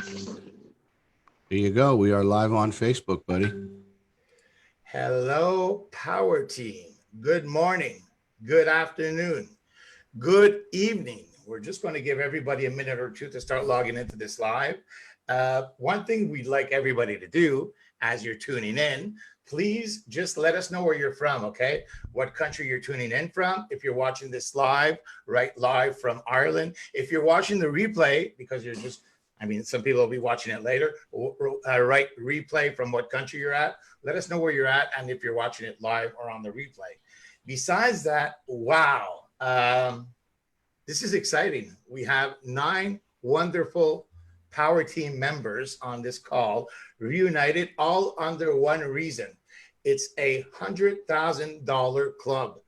There you go. We are live on Facebook, buddy. Hello, Power Team. Good morning, good afternoon, good evening. We're just going to give everybody a minute or two to start logging into this live. One thing we'd like everybody to do as you're tuning in, please just let us know where you're from, okay? What country you're tuning in from. If you're watching this live, right, live from Ireland. If you're watching the replay, because you're just, some people will be watching it later, right, replay from what country you're at. Let us know where you're at and if you're watching it live or on the replay. Besides that, wow, this is exciting. We have 9 wonderful Power Team members on this call, reunited all under one reason. It's a $100,000 club.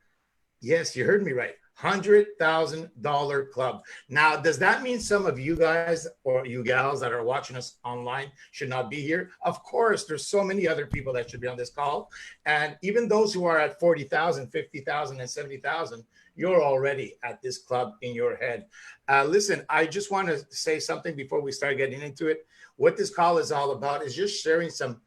Yes, you heard me right. $100,000 club. Now, does that mean some of you guys or you gals that are watching us online should not be here? Of course, there's so many other people that should be on this call. And even those who are at 40,000, 50,000, and 70,000, you're already at this club in your head. Listen, I just want to say something before we start getting into it. What this call is all about is just sharing some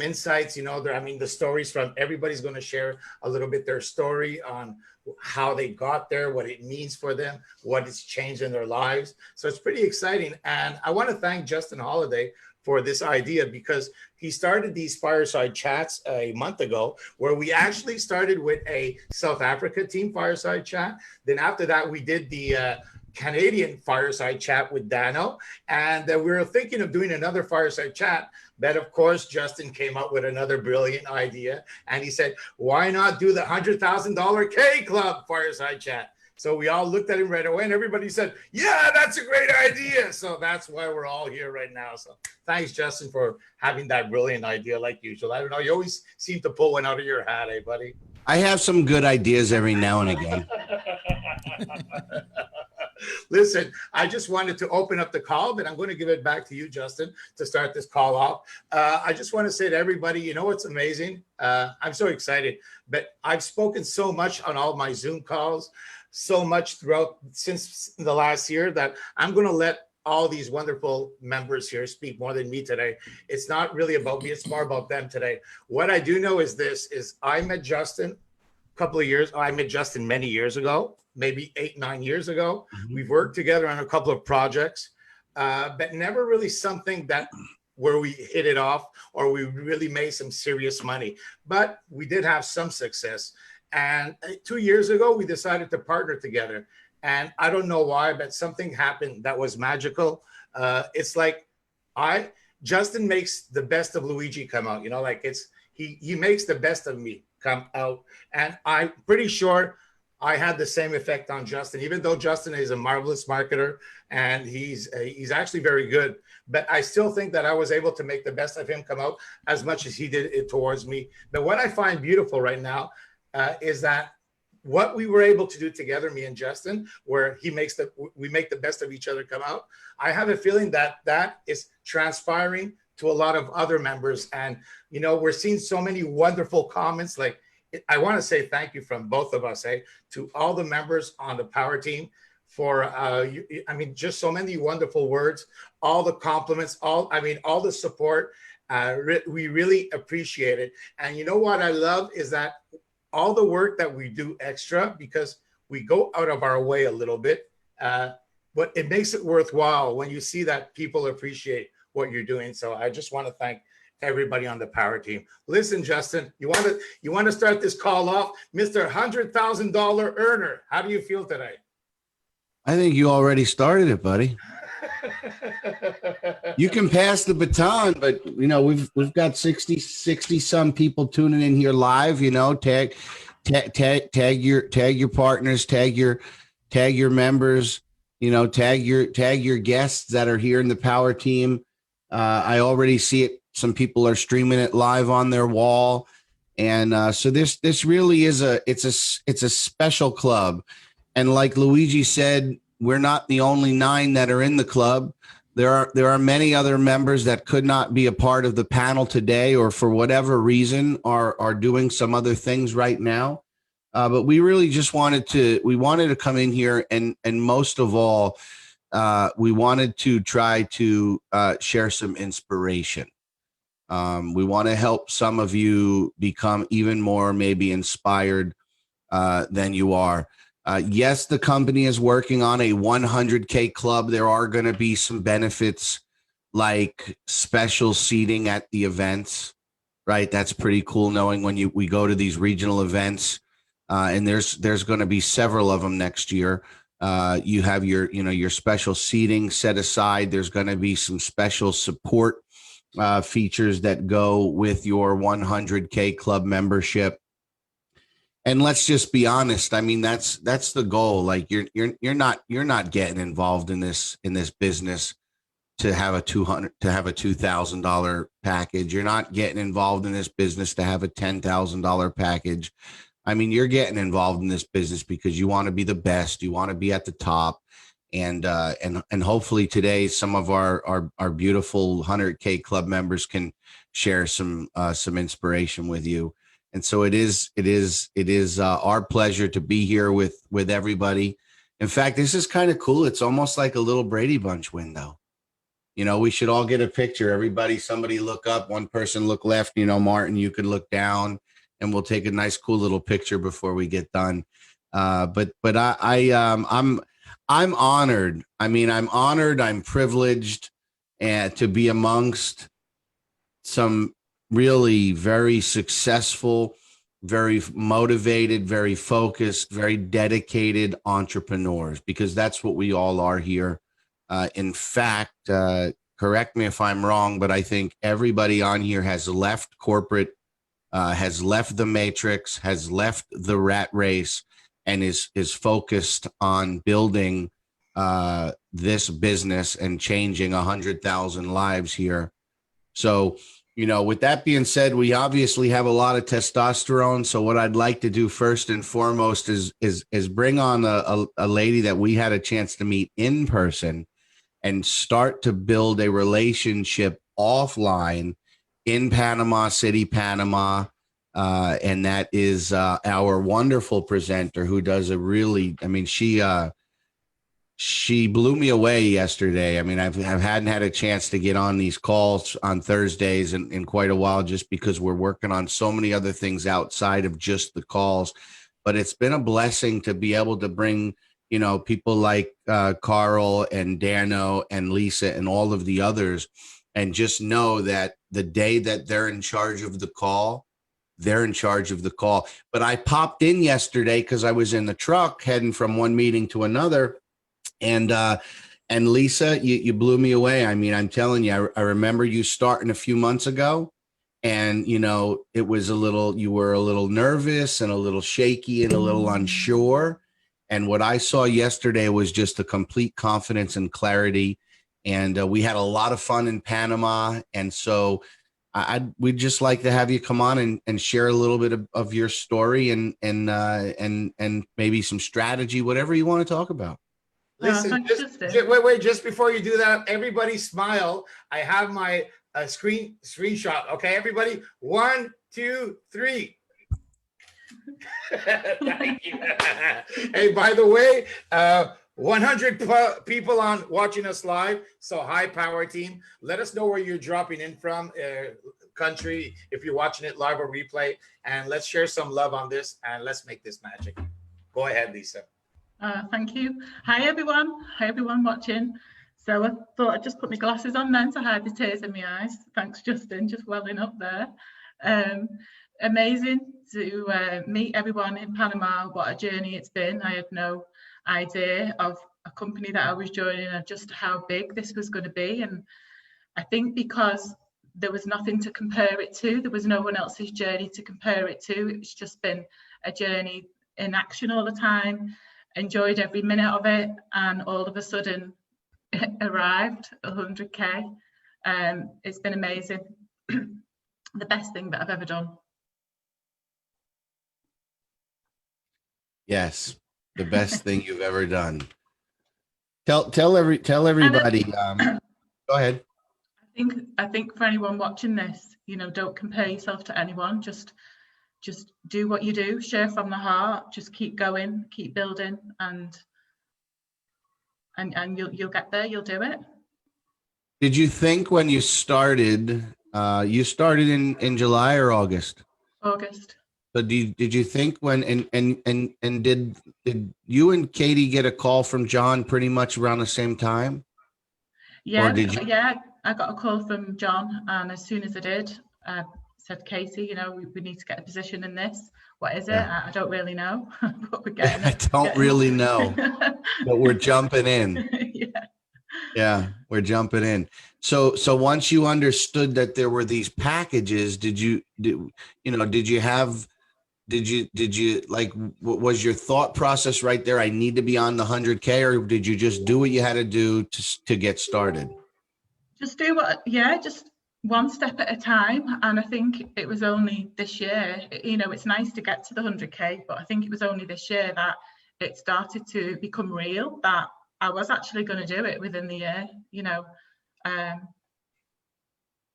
insights. You know, the stories from everybody's going to share a little bit their story on how they got there, what it means for them, what it's changed in their lives. So it's pretty exciting. And I want to thank Justin Holiday for this idea, because he started these fireside chats a month ago, where we actually started with a South Africa team fireside chat. Then after that, we did the Canadian fireside chat with Dano. And we were thinking of doing another fireside chat. But of course, Justin came up with another brilliant idea. And he said, why not do the $100,000 K Club fireside chat? So we all looked at him right away and everybody said, yeah, that's a great idea. So that's why we're all here right now. So thanks, Justin, for having that brilliant idea like usual. I don't know, you always seem to pull one out of your hat, eh, buddy? I have some good ideas every now and again. Listen, I just wanted to open up the call, but I'm going to give it back to you, Justin, to start this call off. I just want to say to everybody, you know what's amazing? I'm so excited, but I've spoken so much on all my Zoom calls, so much since the last year, that I'm going to let all these wonderful members here speak more than me today. It's not really about me, it's more about them today. What I do know is I met Justin I met Justin many years ago, maybe 8-9 years ago. Mm-hmm. We've worked together on a couple of projects, but never really something where we hit it off or we really made some serious money. But we did have some success. And 2 years ago, we decided to partner together. And I don't know why, but something happened that was magical. It's like Justin makes the best of Luigi come out. You know, like he makes the best of me come out. And I'm pretty sure I had the same effect on Justin, even though Justin is a marvelous marketer and he's actually very good. But I still think that I was able to make the best of him come out as much as he did it towards me. But what I find beautiful right now is that what we were able to do together, me and Justin, where we make the best of each other come out. I have a feeling that is transpiring to a lot of other members. And, you know, we're seeing so many wonderful comments. Like, I want to say thank you from both of us, to all the members on the Power Team for, just so many wonderful words, all the compliments, all the support. We really appreciate it. And you know what I love is that all the work that we do extra, because we go out of our way a little bit, but it makes it worthwhile when you see that people appreciate what you're doing. So I just want to thank everybody on the Power Team. Listen, Justin, you want to start this call off, Mr. $100,000 earner. How do you feel today? I think you already started it, buddy. You can pass the baton, but you know, we've got 60 some people tuning in here live, you know, tag your partners, tag your members, you know, tag your guests that are here in the Power Team. I already see it. Some people are streaming it live on their wall. And so this really is it's a special club. And like Luigi said, we're not the only 9 that are in the club. There are many other members that could not be a part of the panel today, or for whatever reason are doing some other things right now. But we really just wanted to come in here and most of all, we wanted to try to share some inspiration. We want to help some of you become even more maybe inspired than you are. Yes, the company is working on a 100K club. There are going to be some benefits like special seating at the events, right? That's pretty cool knowing when we go to these regional events, and there's going to be several of them next year. You have your special seating set aside. There's going to be some special support features that go with your 100K club membership. And let's just be honest. I mean, that's the goal. Like you're not getting involved in this business to have a $2,000 package. You're not getting involved in this business to have a $10,000 package. I mean, you're getting involved in this business because you want to be the best. You want to be at the top, and hopefully today some of our beautiful 100K club members can share some inspiration with you. And so it is our pleasure to be here with everybody. In fact, this is kind of cool. It's almost like a little Brady Bunch window. We should all get a picture. Everybody, somebody look up, one person look left, Martin, you could look down, and we'll take a nice, cool little picture before we get done. But I'm honored. I mean, I'm honored. I'm privileged to be amongst some really very successful, very motivated, very focused, very dedicated entrepreneurs, because that's what we all are here. In fact, correct me if I'm wrong, but I think everybody on here has left corporate, has left the matrix, has left the rat race, and is focused on building this business and changing 100,000 lives here. So, with that being said, we obviously have a lot of testosterone. So what I'd like to do first and foremost is bring on a lady that we had a chance to meet in person and start to build a relationship offline in Panama City, Panama. And that is our wonderful presenter who does she blew me away yesterday. I mean, I hadn't had a chance to get on these calls on Thursdays in quite a while, just because we're working on so many other things outside of just the calls. But it's been a blessing to be able to bring, people like Carl and Dano and Lisa and all of the others, and just know that the day that they're in charge of the call, they're in charge of the call. But I popped in yesterday because I was in the truck heading from one meeting to another. And Lisa, you blew me away. I mean, I'm telling you, I remember you starting a few months ago, and, it was you were a little nervous and a little shaky and a little unsure. And what I saw yesterday was just a complete confidence and clarity. And we had a lot of fun in Panama. And so we'd just like to have you come on and share a little bit of your story and maybe some strategy, whatever you want to talk about. Listen, wait, just before you do that, everybody smile. I have my screenshot. Okay, everybody, 1, 2, 3. Thank you. Hey, by the way, 100 people watching us live. So hi, Power Team. Let us know where you're dropping in from, country, if you're watching it live or replay, and let's share some love on this and let's make this magic. Go ahead, Lisa. Thank you. Hi everyone watching. So I thought I'd just put my glasses on then to hide the tears in my eyes. Thanks, Justin, just welling up there. Amazing to meet everyone in Panama. What a journey it's been. I had no idea of a company that I was joining and just how big this was going to be. And I think because there was nothing to compare it to, there was no one else's journey to compare it to. It's just been a journey in action all the time. Enjoyed every minute of it, and all of a sudden it arrived 100K. It's been amazing. The best thing that I've ever done. Yes, the best thing you've ever done. Tell everybody. Go ahead. I think for anyone watching this, don't compare yourself to anyone. Just do what you do, share from the heart, just keep going, keep building, and and you'll get there. You'll do it. Did you think when you started in July or August? August. So did you think when and did you and Katie get a call from John pretty much around the same time? Or Yeah, did you? yeah. I got a call from John, and as soon as I did, I said, Katie, you know, we need to get a position in this. What is it? Yeah. I don't really know, but we're getting I it. don't really know, but we're jumping in. Yeah. Yeah, we're jumping in. So once you understood that there were these packages, did you like was your thought process right there? I need to be on the 100K, or did you just do what you had to do to get started? Just do what, yeah, just one step at a time. And I think it was only this year, you know, it's nice to get to the 100K, but I think it was only this year that it started to become real, that I was actually going to do it within the year, you know.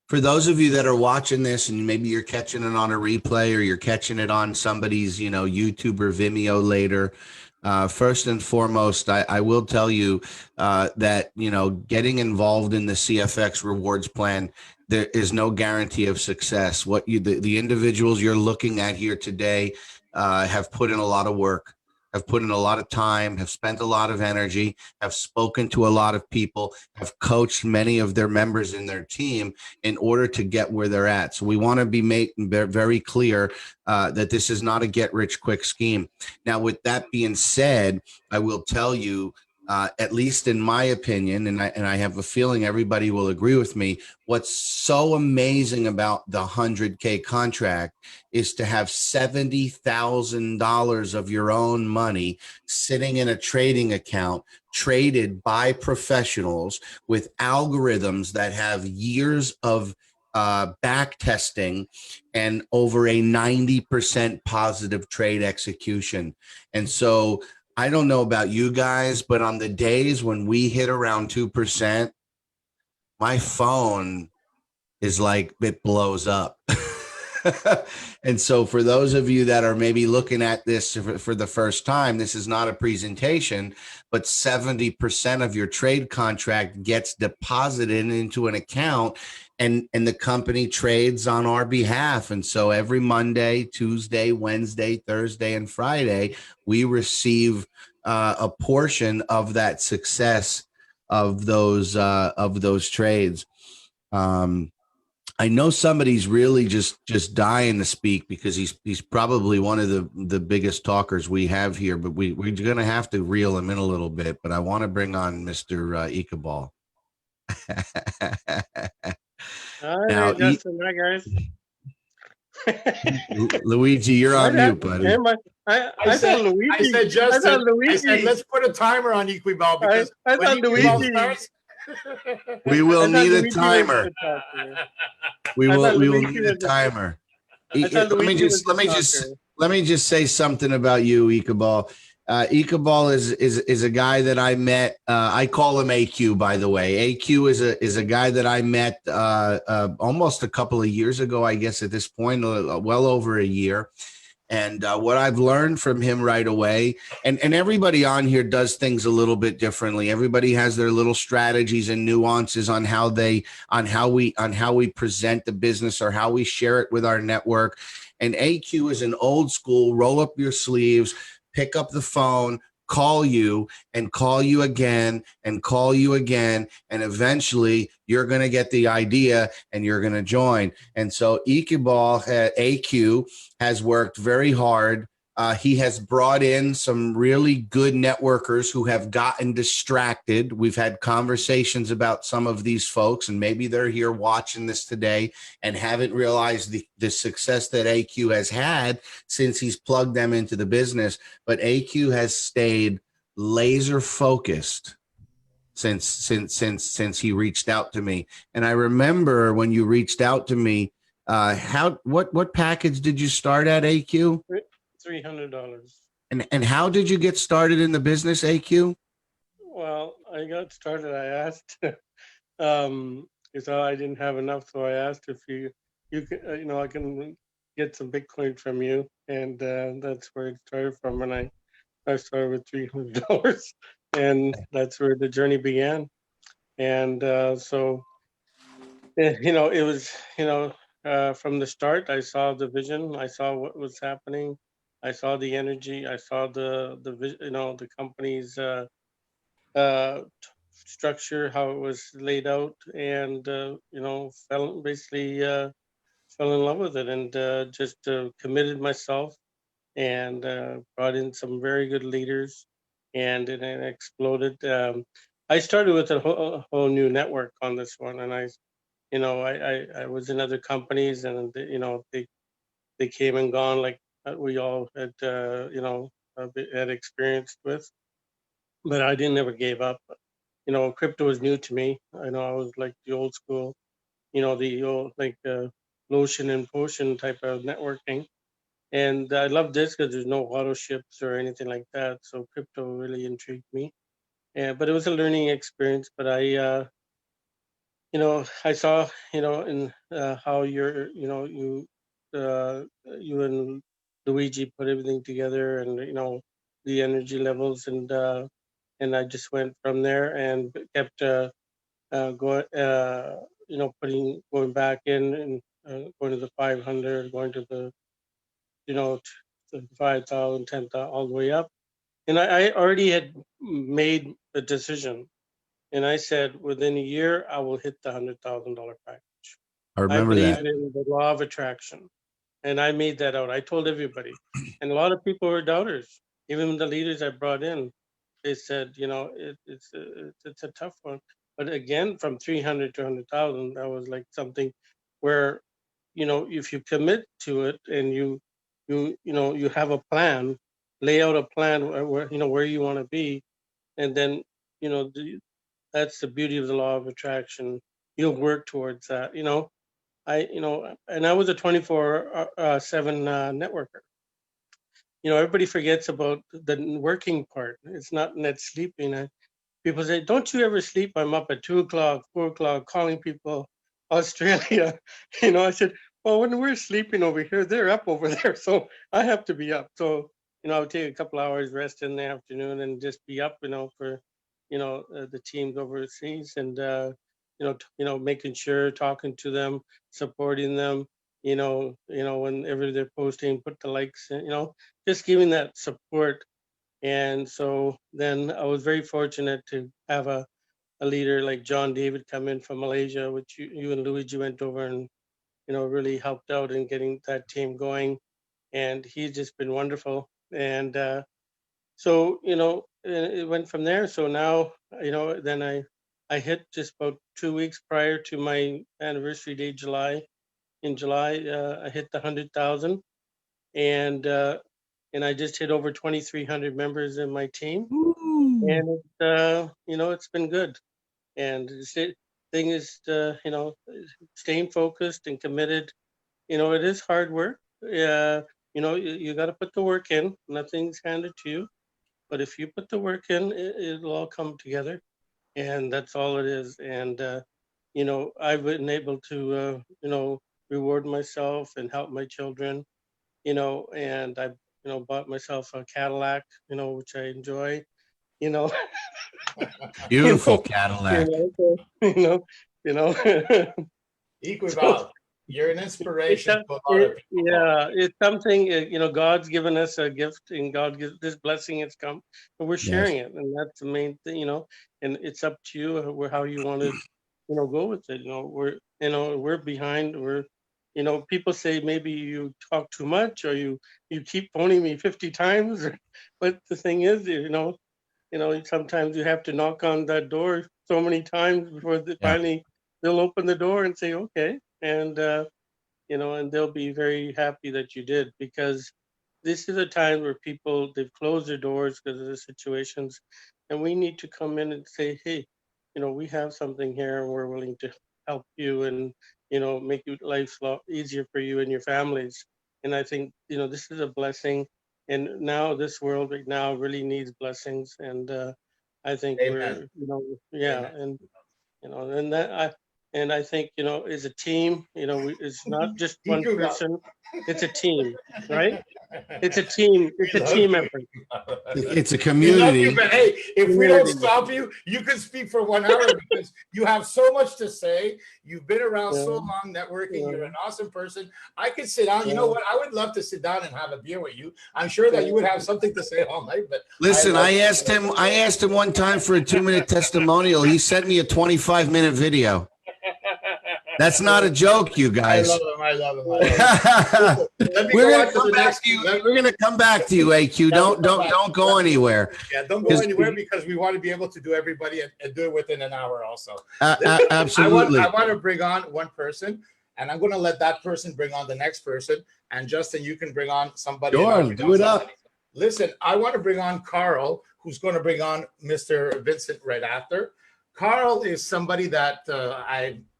For those of you that are watching this and maybe you're catching it on a replay or you're catching it on somebody's, YouTube or Vimeo later, first and foremost, I will tell you that, getting involved in the CFX rewards plan, there is no guarantee of success. The individuals you're looking at here today have put in a lot of work, have put in a lot of time, have spent a lot of energy, have spoken to a lot of people, have coached many of their members in their team in order to get where they're at. So we want to be making very clear that this is not a get rich quick scheme. Now, with that being said, I will tell you, at least in my opinion, and I have a feeling everybody will agree with me, what's so amazing about the 100K contract is to have $70,000 of your own money sitting in a trading account traded by professionals with algorithms that have years of back testing and over a 90% positive trade execution. And so I don't know about you guys, but on the days when we hit around 2%, my phone is like, it blows up. And so for those of you that are maybe looking at this for the first time, this is not a presentation, but 70% of your trade contract gets deposited into an account, and the company trades on our behalf. And so every Monday, Tuesday, Wednesday, Thursday, and Friday, we receive a portion of that success of those trades. I know somebody's really just dying to speak because he's probably one of the biggest talkers we have here, but we're going to have to reel him in a little bit. But I want to bring on Mr. Iqbal. All Now, right, Justin. Hi, guys. Luigi, you're on mute, buddy. I said Luigi. I said Justin. I said Luigi. I said let's put a timer on Equiball because I when thought Equiball Luigi. starts, We will need a Luigi timer. We will need a timer. Let me just say something about you, Iqbal. Iqbal is a guy that I met. I call him AQ, by the way. AQ is a guy that I met almost a couple of years ago, I guess at this point, well over a year. And what I've learned from him right away, and everybody on here does things a little bit differently. Everybody has their little strategies and nuances on how we present the business or how we share it with our network. And AQ is an old school, roll up your sleeves, pick up the phone, call you and call you again and call you again. And eventually you're going to get the idea and you're going to join. And so Iqbal at AQ has worked very hard. He has brought in some really good networkers who have gotten distracted. We've had conversations about some of these folks, and maybe they're here watching this today and haven't realized the success that AQ has had since he's plugged them into the business. But AQ has stayed laser focused since he reached out to me. And I remember when you reached out to me, what package did you start at, AQ? $300. And how did you get started in the business, AQ? Well, I got started. I asked, because I didn't have enough, so I asked if you can, I can get some Bitcoin from you, and that's where it started from. And I started with $300, and that's where the journey began. And so, it was, from the start, I saw the vision, I saw what was happening, I saw the energy, I saw the company's structure, how it was laid out, and fell in love with it, and just committed myself, and brought in some very good leaders, and it exploded. I started with a whole new network on this one, and I was in other companies, and they came and gone, like we all had experienced with, but I didn't ever gave up. Crypto was new to me. I was like the old school, the old like lotion and potion type of networking. And I love this because there's no auto ships or anything like that. So crypto really intrigued me. Yeah, but it was a learning experience. But I saw, in how you and Luigi put everything together, and the energy levels, and I just went from there and kept going, going back in, and going to the 500, going to the, to 5,000, 10,000, all the way up. And I already had made a decision, and I said within a year I will hit the $100,000 package. I I remember believe that. in the law of attraction, and I made that out. I told everybody, and a lot of people were doubters. Even the leaders I brought in, they said, it's a tough one. But again, from 300 to 100,000, that was like something where, if you commit to it, and you have a plan, lay out a plan where you want to be, and then that's the beauty of the law of attraction. You'll work towards that. And I was a 24/7 networker. Everybody forgets about the working part. It's not net sleeping. People say, "Don't you ever sleep?" I'm up at 2 o'clock, 4 o'clock, calling people Australia. I said, "Well, when we're sleeping over here, they're up over there, so I have to be up." So I would take a couple hours rest in the afternoon and just be up, for the teams overseas, and making sure, talking to them, supporting them. Whenever they're posting, put the likes, just giving that support. And so then I was very fortunate to have a leader like John David come in from Malaysia, which you and Luigi went over and, really helped out in getting that team going. And he's just been wonderful. And so, it went from there. So now, then I hit just about 2 weeks prior to my anniversary day, July. In July, I hit the 100,000, and I just hit over 2,300 members in my team. And it's been good. And the thing is, staying focused and committed. It is hard work. You got to put the work in. Nothing's handed to you, but if you put the work in, it'll all come together. And that's all it is. And I've been able to reward myself and help my children. And I bought myself a Cadillac, which I enjoy. You know, Beautiful you Cadillac. so, so Equival, you're an it's inspiration to a lot of people. it's something, God's given us a gift, and God gives this blessing. It's come, and we're Yes. sharing it, and that's the main thing. And it's up to you how you want to, go with it. We're behind. People say maybe you talk too much, or you keep phoning me 50 times, but the thing is, sometimes you have to knock on that door so many times before finally they'll open the door and say, okay. And, and they'll be very happy that you did, because this is a time where they've closed their doors because of the situations. And we need to come in and say, hey, we have something here, and we're willing to help you, and, make your life a lot easier for you and your families. And I think, this is a blessing. And now this world right now really needs blessings. And I think Amen. we're, yeah. Amen. And, and I think, as a team, it's not just one Equival. person. It's a team, right? It's a team. It's a team effort. It's a We love community. you, but hey, if we don't Community. stop you, you can speak for 1 hour because you have so much to say. You've been around so Yeah. long networking. Yeah. You're an awesome person. I could sit down. You know Yeah. what? I would love to sit down and have a beer with you. I'm sure that you would have something to say all night. But Listen, love I you. asked him one time for a 2-minute testimonial. He sent me a 25-minute video. That's not a joke, you I guys. love him. I love him. I love him. Let me We're go gonna on to come the back next. to you. We're gonna come back to you, AQ. Don't go anywhere. Yeah, don't go Because- anywhere because we want to be able to do everybody and do it within an hour also. Absolutely. I want to bring on one person, and I'm going to let that person bring on the next person. And Justin, you can bring on somebody. and I'll Sure, bring do on it up. somebody. Listen, I want to bring on Carl, who's going to bring on Mr. Vincent right after. Carl is somebody that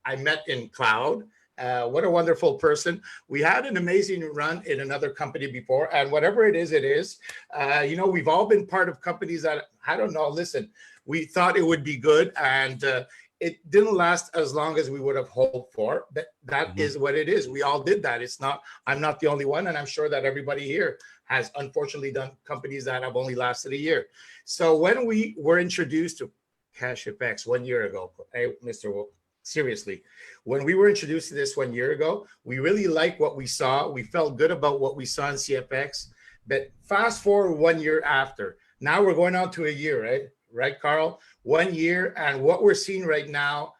I met in Cloud. What a wonderful person. We had an amazing run in another company before, and whatever it is, it is. We've all been part of companies that, I don't know, listen, we thought it would be good, and it didn't last as long as we would have hoped for. But that is what it is. We all did that. I'm not the only one, and I'm sure that everybody here has unfortunately done companies that have only lasted a year. So when we were introduced to CASHFX 1 year ago, hey, Mr. Wolf, seriously, when we were introduced to this 1 year ago, we really liked what we saw. We felt good about what we saw in CFX. But fast forward 1 year after, now we're going on to a year, right? Right, Carl? 1 year, and what we're seeing right now,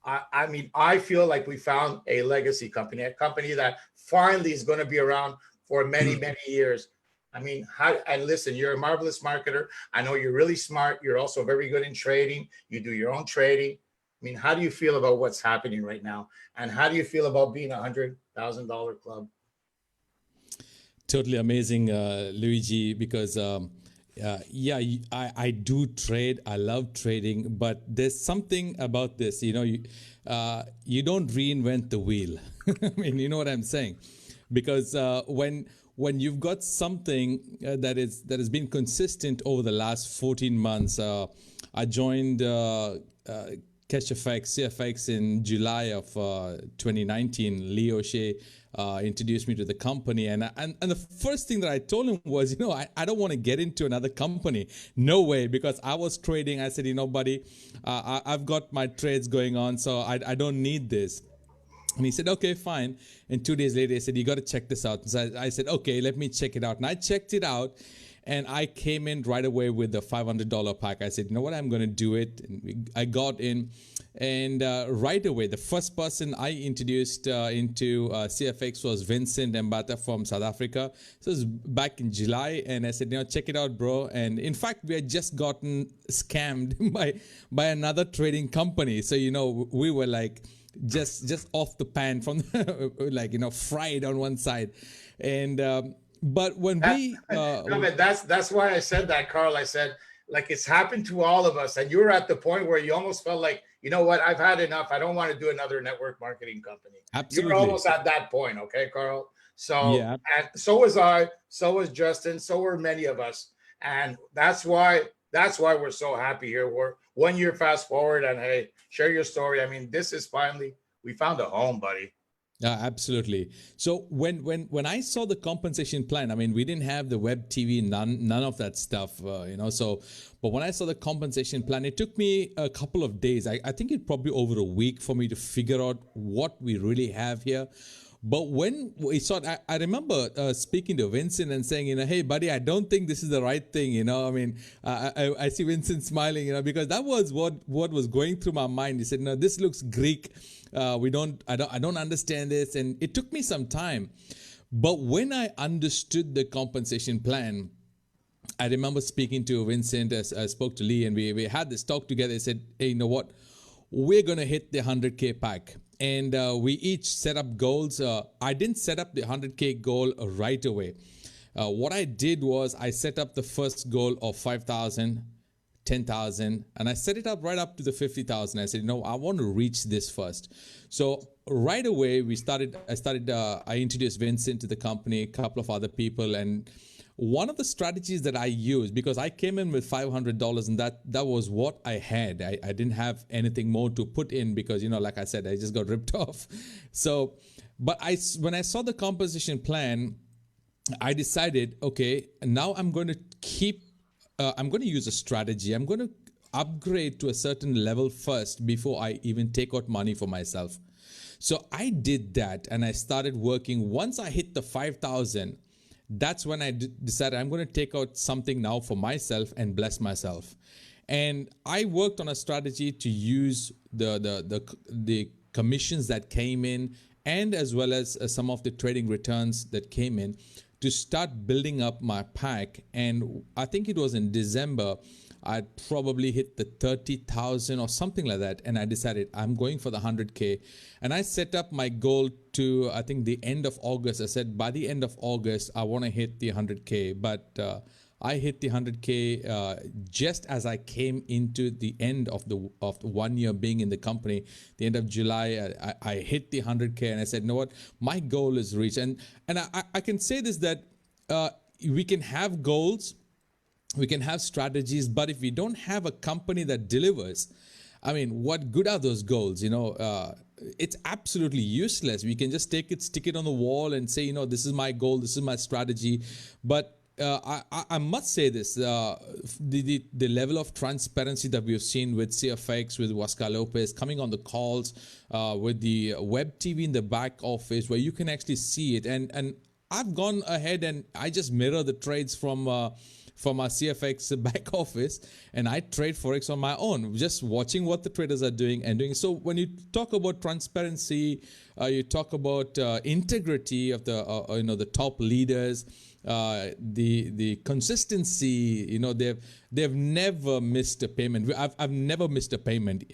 I mean, I feel like we found a legacy company, a company that finally is going to be around for many, many years. I mean, and listen, you're a marvelous marketer. I know you're really smart. You're also very good in trading. You do your own trading. I mean, how do you feel about what's happening right now? And how do you feel about being a $100,000 club? Totally amazing, Luigi, because I do trade. I love trading, but there's something about this, you don't reinvent the wheel. I mean, you know what I'm saying? Because when you've got something that has been consistent over the last 14 months, I joined CASHFX, CFX in July of 2019. Lee O'Shea introduced me to the company, and the first thing that I told him was, I don't want to get into another company. No way, because I was trading. I said, buddy, I've got my trades going on, so I don't need this. And he said, okay, fine. And 2 days later, he said, you got to check this out. So I said, okay, let me check it out. And I checked it out. And I came in right away with the $500 pack. I said, you know what, I'm going to do it. And I got in. And right away, the first person I introduced into CFX was Vincent Mbata from South Africa. So it was back in July. And I said, check it out, bro. And in fact, we had just gotten scammed by another trading company. So, we were like just off the pan from fried on one side. And but when that's why I said that, Carl. I said, like, it's happened to all of us, and you're at the point where you almost felt like, you know what, I've had enough. I don't want to do another network marketing company. Absolutely. You're almost at that point, okay, Carl? So, yeah. And so was I, so was Justin, so were many of us, and that's why we're so happy here. We're 1 year fast forward, and hey, share your story. I mean, this is finally, we found a home, buddy. Absolutely. So when I saw the compensation plan, I mean, we didn't have the web TV, none of that stuff, So, but when I saw the compensation plan, it took me a couple of days. I think it probably over a week for me to figure out what we really have here. But when we saw it, I remember speaking to Vincent and saying, hey, buddy, I don't think this is the right thing. I mean, I see Vincent smiling, because that was what was going through my mind. He said, no, this looks Greek. I don't understand this. And it took me some time. But when I understood the compensation plan, I remember speaking to Vincent, as I spoke to Lee, and we had this talk together. He said, hey, you know what? We're going to hit the 100K pack. And we each set up goals. I didn't set up the 100K goal right away. What I did was I set up the first goal of 5,000, 10,000, and I set it up right up to the 50,000. I said, I want to reach this first. So right away, I introduced Vincent to the company, a couple of other people, and one of the strategies that I used, because I came in with $500 and that was what I had. I didn't have anything more to put in because, like I said, I just got ripped off. So But when I saw the compensation plan, I decided, okay, now I'm going to I'm going to use a strategy. I'm going to upgrade to a certain level first before I even take out money for myself. So I did that, and I started working. Once I hit the 5,000, that's when I decided I'm going to take out something now for myself and bless myself. And I worked on a strategy to use the commissions that came in, and as well as some of the trading returns that came in, to start building up my pack. And I think it was in December, I'd probably hit the 30,000 or something like that. And I decided I'm going for the 100K. And I set up my goal to, I think, the end of August. I said, by the end of August, I want to hit the 100K. But I hit the 100K just as I came into the end of the 1 year being in the company. The end of July, I hit the 100K, and I said, you know what, my goal is reached. And I can say this, that we can have goals, we can have strategies, but if we don't have a company that delivers, I mean, what good are those goals? You know, it's absolutely useless. We can just take it, stick it on the wall and say, you know, this is my goal, this is my strategy. But I must say this, the level of transparency that we've seen with CFX, with Oscar Lopez coming on the calls, with the web TV in the back office where you can actually see it. And I've gone ahead and I just mirror the trades from our CFX back office, and I trade Forex on my own, just watching what the traders are doing and doing. So when you talk about transparency, you talk about integrity of the you know, the top leaders, the consistency, you know, they've never missed a payment. I've never missed a payment.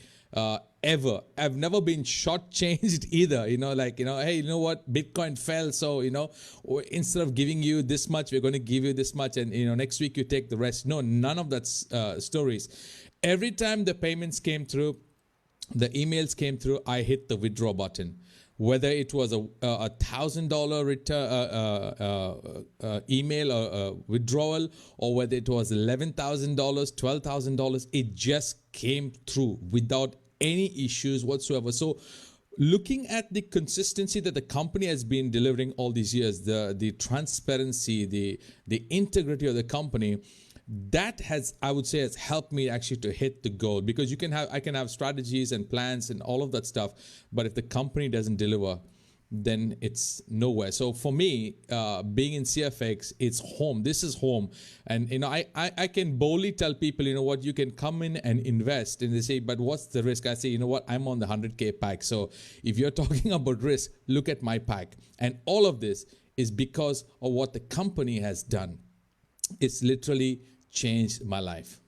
Ever. I've never been shortchanged either. You know, like, you know, hey, you know what, Bitcoin fell, so, you know, instead of giving you this much, we're going to give you this much, and, you know, next week you take the rest. No, none of that stories. Every time the payments came through, the emails came through, I hit the withdraw button. Whether it was a $1,000 return email or withdrawal, or whether it was $11,000, $12,000, it just came through without any issues whatsoever. So looking at the consistency that the company has been delivering all these years, the transparency, the integrity of the company, that has, I would say, has helped me actually to hit the goal. Because I can have strategies and plans and all of that stuff, but if the company doesn't deliver, then it's nowhere. So for me, being in CFX, it's home. This is home. And, you know, I can boldly tell people, you know what, you can come in and invest. And they say, but what's the risk? I say, you know what, I'm on the 100K pack. So if you're talking about risk, look at my pack. And all of this is because of what the company has done. It's literally changed my life.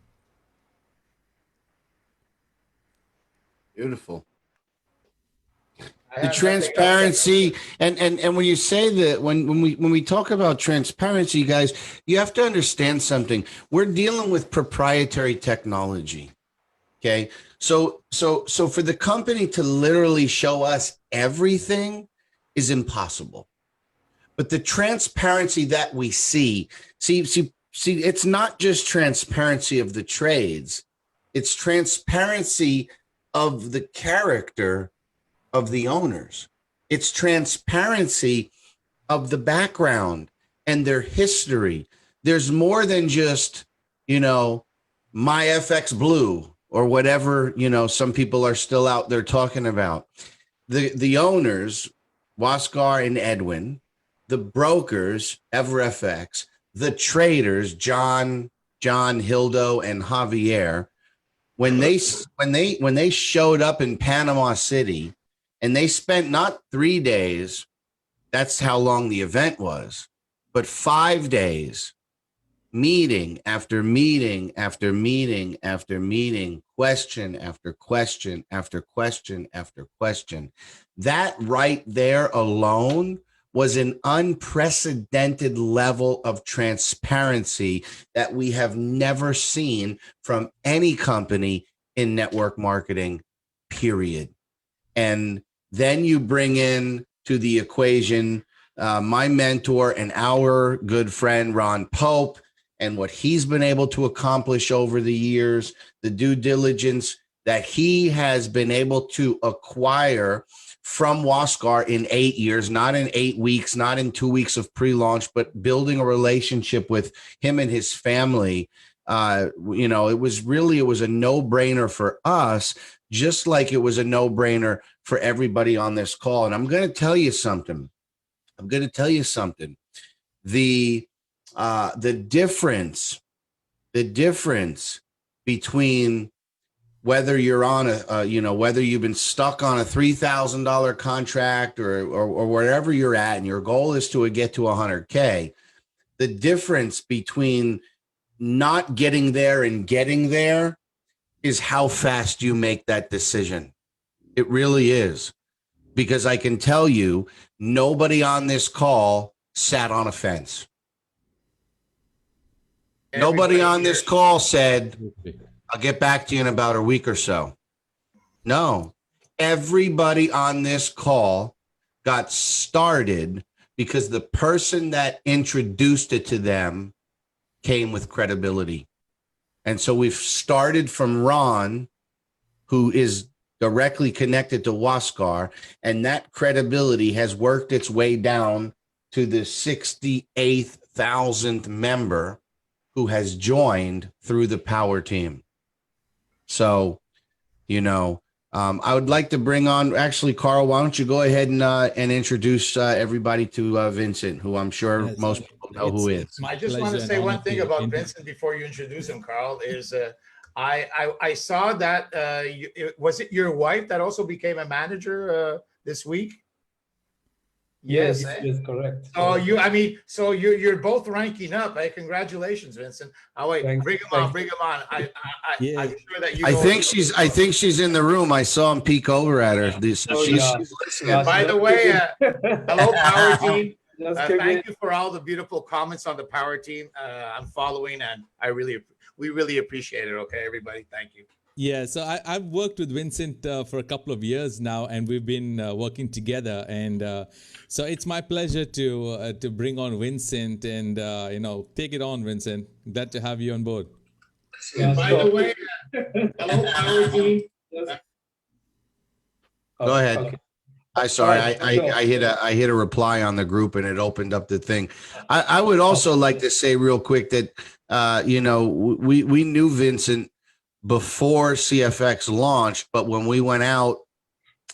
Beautiful. The transparency, and when you say that, when we talk about transparency, guys, you have to understand something. We're dealing with proprietary technology. Okay, so for the company to literally show us everything is impossible. But the transparency that we see, it's not just transparency of the trades, it's transparency of the character of the owners. It's transparency of the background and their history. There's more than just, you know, my FX Blue or whatever, you know, some people are still out there talking about. The owners, Waskar and Edwin, the brokers, EverFX, the traders, John, Hildo, and Javier, when they showed up in Panama City, and they spent not 3 days, that's how long the event was, but 5 days, meeting after meeting after meeting after meeting, question after question after question after question. That right there alone was an unprecedented level of transparency that we have never seen from any company in network marketing, period. And then you bring in to the equation my mentor and our good friend, Ron Pope, and what he's been able to accomplish over the years, the due diligence that he has been able to acquire from Waskar in 8 years, not in 8 weeks, not in 2 weeks of pre-launch, but building a relationship with him and his family. It was a no-brainer for us, just like it was a no-brainer for everybody on this call. And I'm going to tell you something. The difference between whether you're on whether you've been stuck on a $3,000 contract or wherever you're at, and your goal is to get to 100K, the difference between not getting there and getting there is how fast you make that decision. It really is. Because I can tell you, nobody on this call sat on a fence. Nobody on this call said, I'll get back to you in about a week or so. No, everybody on this call got started because the person that introduced it to them came with credibility. And so we've started from Ron, who is directly connected to Waskar, and that credibility has worked its way down to the 68,000th member who has joined through the Power Team. So, I would like to bring on, actually, Carl, why don't you go ahead and introduce everybody to Vincent, who I'm sure most people know who is. I just want to say one thing about Vincent before you introduce him, Carl, is I saw that, was it your wife that also became a manager this week? Yes, correct. Oh, so you're both ranking up. Congratulations, Vincent. Oh wait, bring him on. I'm sure that you. I think she's in the room. I saw him peek over at her. She's listening. By the way, hello, Power Team. Thank you for all the beautiful comments on the Power Team. I'm following, and we really appreciate it. Okay, everybody, thank you. Yeah, so I've worked with Vincent for a couple of years now, and we've been working together. And so it's my pleasure to bring on Vincent and take it on, Vincent. Glad to have you on board. By the way, hello, Power Team. Go ahead. Okay. I hit a reply on the group and it opened up the thing. I would also like to say real quick that we knew Vincent before CFX launched, but when we went out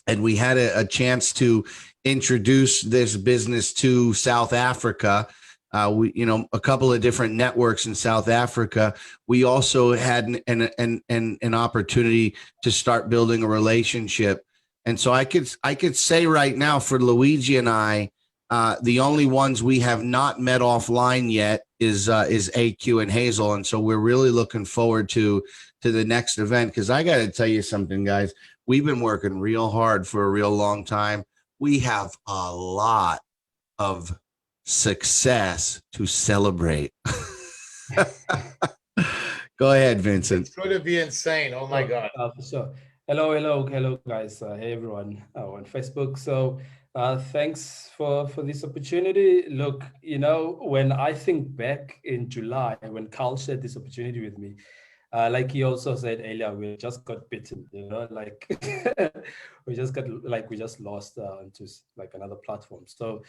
and we had a chance to introduce this business to South Africa, a couple of different networks in South Africa, we also had an opportunity to start building a relationship. And so I could say right now for Luigi and I, the only ones we have not met offline yet is AQ and Hazel. And so we're really looking forward to the next event, because I got to tell you something, guys. We've been working real hard for a real long time. We have a lot of success to celebrate. Go ahead, Vincent. It's going to be insane. Oh my God. So hello, guys. Hey, everyone on Facebook. So thanks for this opportunity. Look, when I think back in July, when Carl shared this opportunity with me, like he also said earlier, we just got bitten, like we just lost into like another platform. So,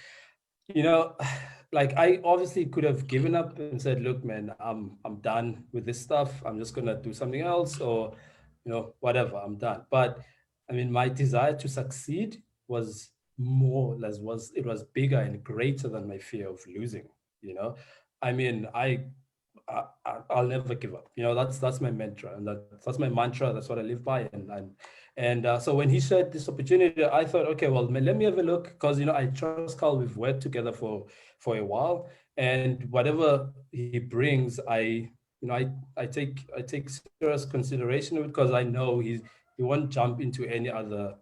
like I obviously could have given up and said, look, man, I'm done with this stuff. I'm just gonna do something else, or whatever, I'm done. But I mean, my desire to succeed was bigger and greater than my fear of losing. I mean, I'll never give up. That's my mantra, and that's my mantra. That's what I live by. And so when he shared this opportunity, I thought, okay, well, let me have a look, because I trust Carl. We've worked together for a while, and whatever he brings, I take serious consideration of it, because I know he won't jump into any other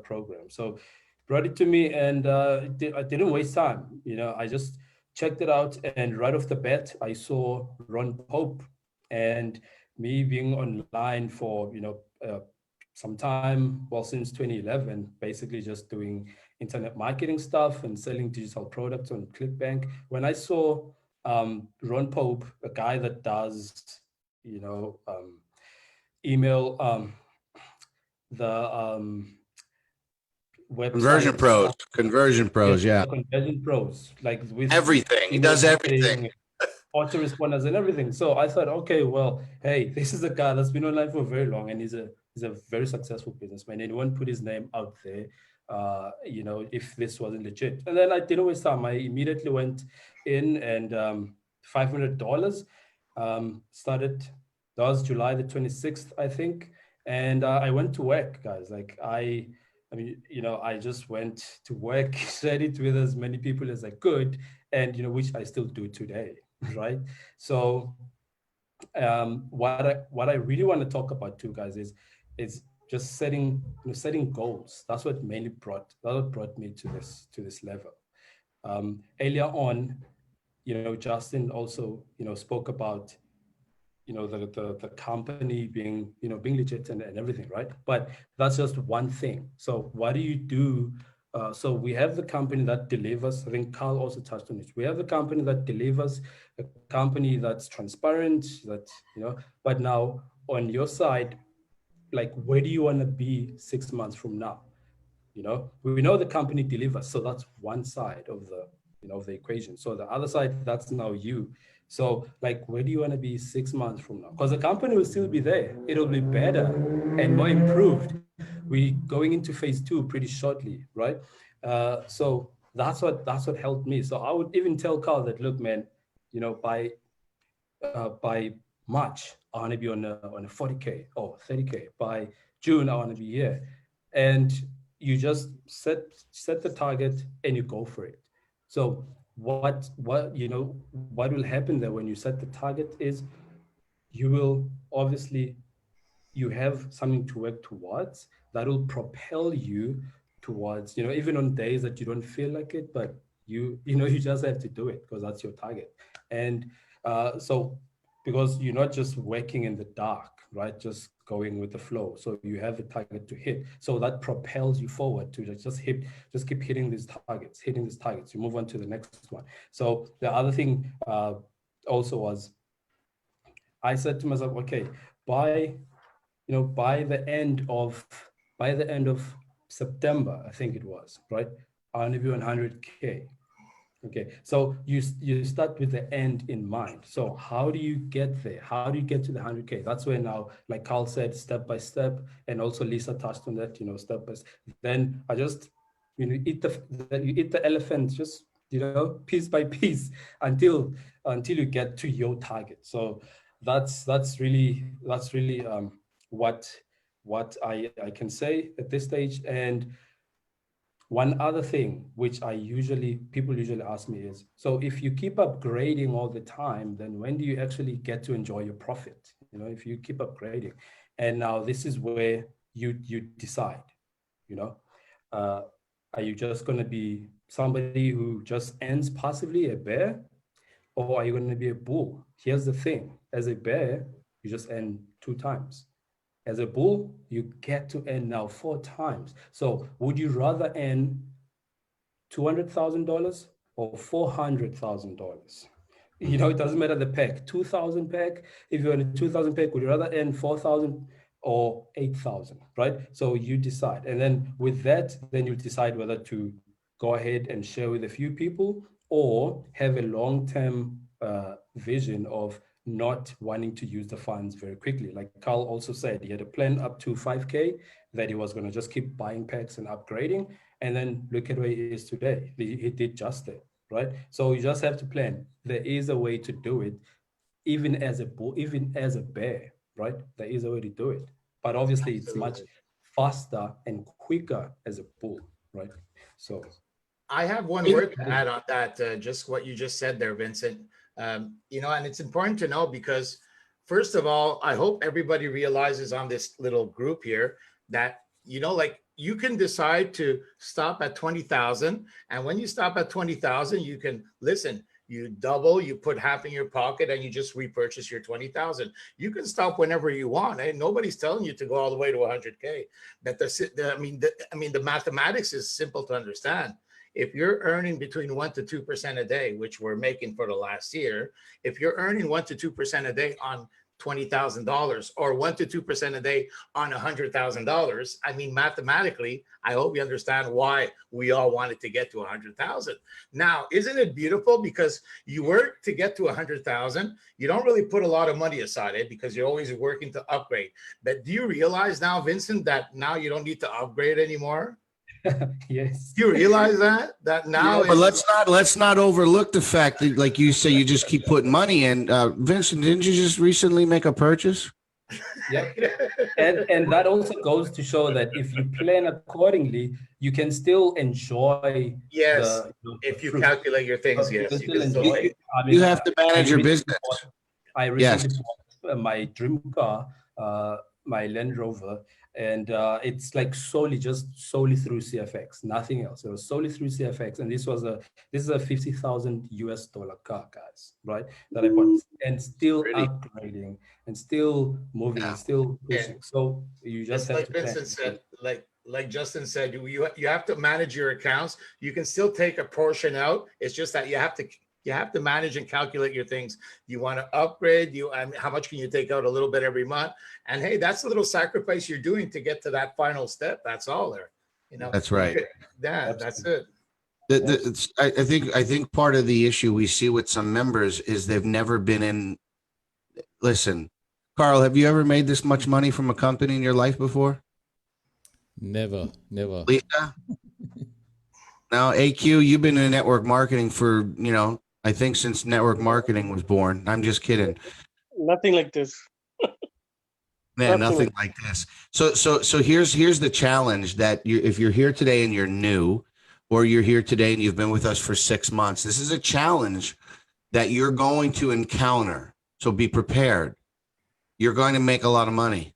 program. So brought it to me, and I didn't waste time. I just checked it out, and right off the bat, I saw Ron Pope, and me being online for some time, well, since 2011, basically just doing internet marketing stuff and selling digital products on ClickBank. When I saw Ron Pope, a guy that does email website Conversion pros, yeah, yeah. the conversion pros, like with Everything. He email does everything. marketing, autoresponders and everything. So I thought, okay, well, hey, this is a guy that's been online for very long, and he's a very successful businessman, and he won't put his name out there, you know, if this wasn't legit. And then I didn't waste time. I immediately went in and $500 started. That was July the 26th, I think, and I went to work, guys. Like I mean, you know, I just went to work, shared it with as many people as I could, and you know, which I still do today, right? So what I really want to talk about too, guys, is just setting goals. That's what brought me to this level. Earlier on, you know, Justin also, you know, spoke about, you know, the company being, you know, being legit and everything, right? But that's just one thing. So what do you do? So we have the company that delivers. I think Carl also touched on it. We have the company that delivers, a company that's transparent, that, you know, but now on your side, like, where do you want to be 6 months from now? You know, we know the company delivers, so that's one side of the, you know, of the equation. So the other side, that's now you. So like, where do you want to be 6 months from now? Because the company will still be there. It'll be better and more improved. We going into phase 2 pretty shortly, right? So that's what helped me. So I would even tell Carl that, look, man, you know, by March, I want to be on a 40K or 30K. By June, I want to be here. And you just set the target and you go for it. So what you know, what will happen there when you set the target is you will obviously, you have something to work towards that will propel you towards, you know, even on days that you don't feel like it, but you know, you just have to do it because that's your target. And so because you're not just working in the dark, right? Just going with the flow. So you have a target to hit. So that propels you forward to just keep hitting these targets. You move on to the next one. So the other thing also was, I said to myself, okay, by the end of September, I think it was, right? I want to be on 100K. Okay, so you start with the end in mind. So how do you get there? How do you get to the 100K? That's where now, like Carl said, step by step, and also Lisa touched on that, you know, step by step. Then I just, you know, eat the elephant, just, you know, piece by piece until you get to your target. So that's really what I can say at this stage. And one other thing which people usually ask me is, so if you keep upgrading all the time, then when do you actually get to enjoy your profit? You know, if you keep upgrading. And now this is where you decide, you know, are you just going to be somebody who just ends passively, a bear, or are you going to be a bull? Here's the thing: as a bear, you just end 2 times. As a bull, you get to earn now 4 times. So would you rather earn $200,000 or $400,000? You know, it doesn't matter the pack. 2,000 pack. If you're in a 2,000 pack, would you rather earn 4,000 or 8,000? Right? So you decide, and then with that, then you decide whether to go ahead and share with a few people or have a long-term vision of not wanting to use the funds very quickly. Like Carl also said, he had a plan up to 5K that he was going to just keep buying packs and upgrading. And then look at where he is today. He did just that, right? So you just have to plan. There is a way to do it, even as a bull, even as a bear, right? There is a way to do it. But obviously it's much faster and quicker as a bull, right? So I have one word to add on that, just what you just said there, Vincent. You know, and it's important to know because, first of all, I hope everybody realizes on this little group here that, you know, like you can decide to stop at 20,000. And when you stop at 20,000, you can listen, you double, you put half in your pocket and you just repurchase your 20,000. You can stop whenever you want. And nobody's telling you to go all the way to 100K. But the mathematics is simple to understand. If you're earning between 1 to 2% a day, which we're making for the last year, if you're earning 1 to 2% a day on $20,000 or 1 to 2% a day on $100,000. I mean, mathematically, I hope you understand why we all wanted to get to 100,000. Now, isn't it beautiful? Because you work to get to 100,000. You don't really put a lot of money aside because you're always working to upgrade. But do you realize now, Vincent, that now you don't need to upgrade anymore? Yes. You realize that now But let's not overlook the fact that, like you say, you just keep putting money in. Vincent, didn't you just recently make a purchase? Yeah, and that also goes to show that if you plan accordingly, you can still enjoy yes, the if you fruit. calculate your things, You yes, can you still can still enjoy. wait. I mean, You have to manage your recently business. I recently bought my dream car, my Land Rover, and it's like solely through CFX, nothing else. It was solely through CFX, and this is a $50,000 car, guys, right? That I bought, and still Really? upgrading, and still moving, and still pushing. So you just It's have like to plan. Vincent said, like Justin said, you have to manage your accounts. You can still take a portion out. It's just that you have to manage and calculate your things. You want to upgrade. How much can you take out? A little bit every month. And hey, that's a little sacrifice you're doing to get to that final step. That's all there. You know. That's right. Yeah, that's it. I think part of the issue we see with some members is they've never been in. Listen, Carl, have you ever made this much money from a company in your life before? Never. Lisa? Now, AQ, you've been in network marketing for, I think since network marketing was born. I'm just kidding. Nothing like this. Man, nothing like this. So here's the challenge that if you're here today and you're new, or you're here today and you've been with us for 6 months, this is a challenge that you're going to encounter. So be prepared. You're going to make a lot of money.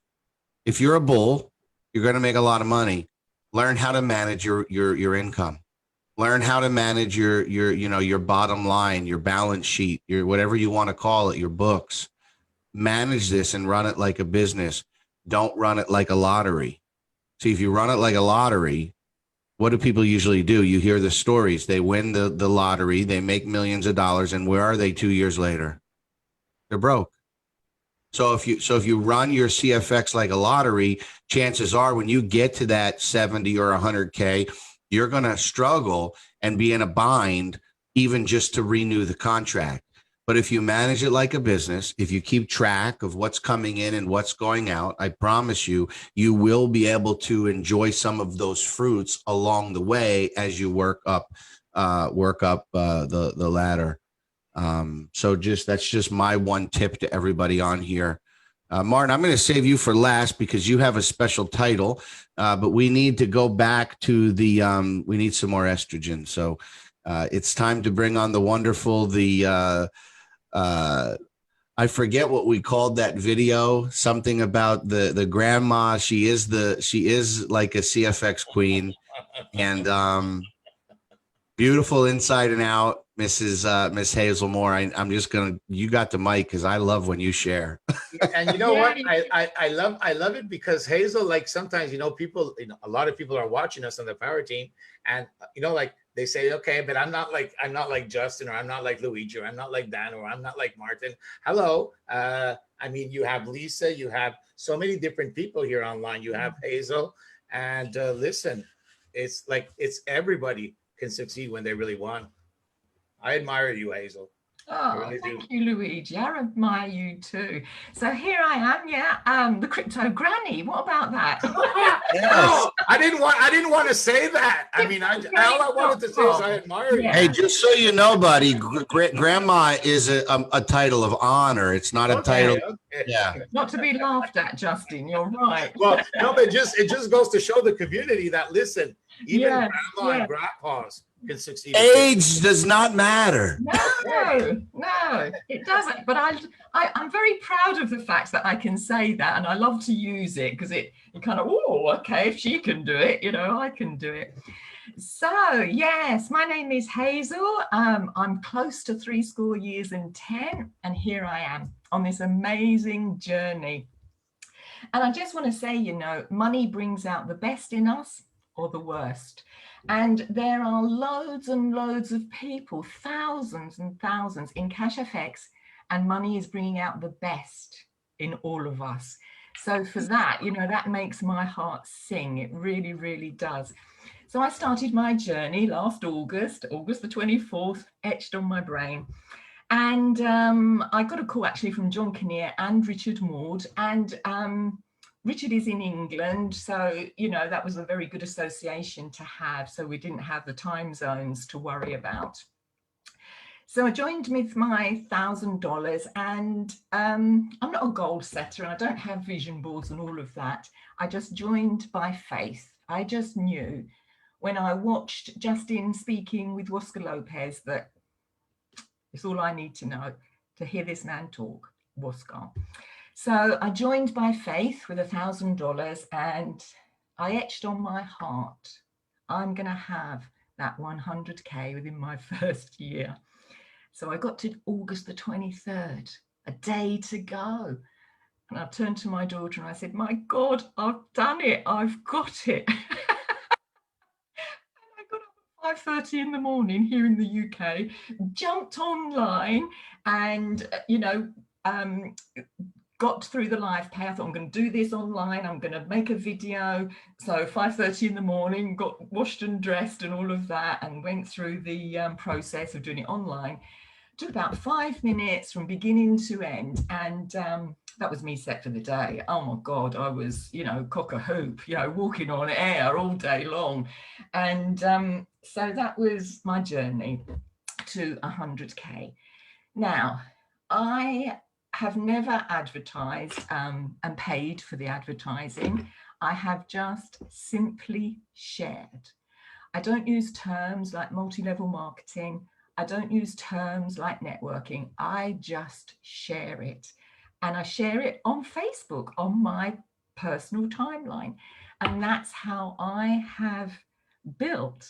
If you're a bull, you're going to make a lot of money. Learn how to manage your income. Learn how to manage your bottom line, your balance sheet, your whatever you want to call it, your books. Manage this and run it like a business. Don't run it like a lottery. See, if you run it like a lottery, what do people usually do? You hear the stories. They win the lottery, they make millions of dollars, and where are they 2 years later? They're broke. So if you run your CFX like a lottery, chances are when you get to that 70 or 100K, you're going to struggle and be in a bind even just to renew the contract. But if you manage it like a business, if you keep track of what's coming in and what's going out, I promise you will be able to enjoy some of those fruits along the way as you work up the ladder. So that's just my one tip to everybody on here. Martin, I'm going to save you for last because you have a special title, but we need to go back to we need some more estrogen. So it's time to bring on the wonderful, I forget what we called that video, something about the grandma. She is like a CFX queen, and beautiful inside and out, Miss Hazel Moore. I'm just you got the mic because I love when you share. And you know what? I love it because Hazel, like sometimes, people, a lot of people are watching us on the power team, and like they say, okay, but I'm not like Justin, or I'm not like Luigi, or I'm not like Dan, or I'm not like Martin. Hello. I mean, you have Lisa, you have so many different people here online. You have Hazel, and listen, it's everybody can succeed when they really want. I admire you, Hazel. Oh, thank you, Luigi. I admire you too. So here I am, the crypto granny. What about that? Yes. Oh, I didn't want to say that. I mean, all I wanted to say is I admire you. Hey, just so you know, buddy, grandma is a title of honor. It's not a title. Okay. Yeah. Not to be laughed at, Justin. You're right. Well, no, but it just goes to show the community that, listen, even grandma and grandpas can succeed. Age does not matter. No, it doesn't. But I'm very proud of the fact that I can say that, and I love to use it because it kind of, oh, okay, if she can do it, I can do it. So yes, my name is Hazel. I'm close to 70 years and 10, and here I am on this amazing journey. And I just want to say, money brings out the best in us or the worst. And there are loads and loads of people, thousands and thousands in CASHFX, and money is bringing out the best in all of us. So for that, you know, that makes my heart sing. It really, really does. So I started my journey last August the 24th, etched on my brain. And I got a call actually from John Kinnear and Richard Maud. And Richard is in England, so, you know, that was a very good association to have. So we didn't have the time zones to worry about. So I joined with my $1,000, and I'm not a goal setter and I don't have vision boards and all of that. I just joined by faith. I just knew when I watched Justin speaking with Oscar Lopez that it's all I need to know to hear this man talk, Oscar. So I joined by faith with $1,000, and I etched on my heart, I'm going to have that 100K within my first year. So I got to August the 23rd, a day to go. And I turned to my daughter and I said, my God, I've done it. I've got it. And I got up at 5:30 in the morning here in the UK, jumped online and, you know, got through the live pay. I thought, I'm going to do this online. I'm going to make a video. So 5:30 in the morning, got washed and dressed and all of that, and went through the process of doing it online. Took about 5 minutes from beginning to end. And that was me set for the day. Oh my God, I was, you know, cock a hoop, you know, walking on air all day long. And so that was my journey to 100K. Now, I have never advertised and paid for the advertising. I have just simply shared. I don't use terms like multi-level marketing. I don't use terms like networking. I just share it. And I share it on Facebook, on my personal timeline. And that's how I have built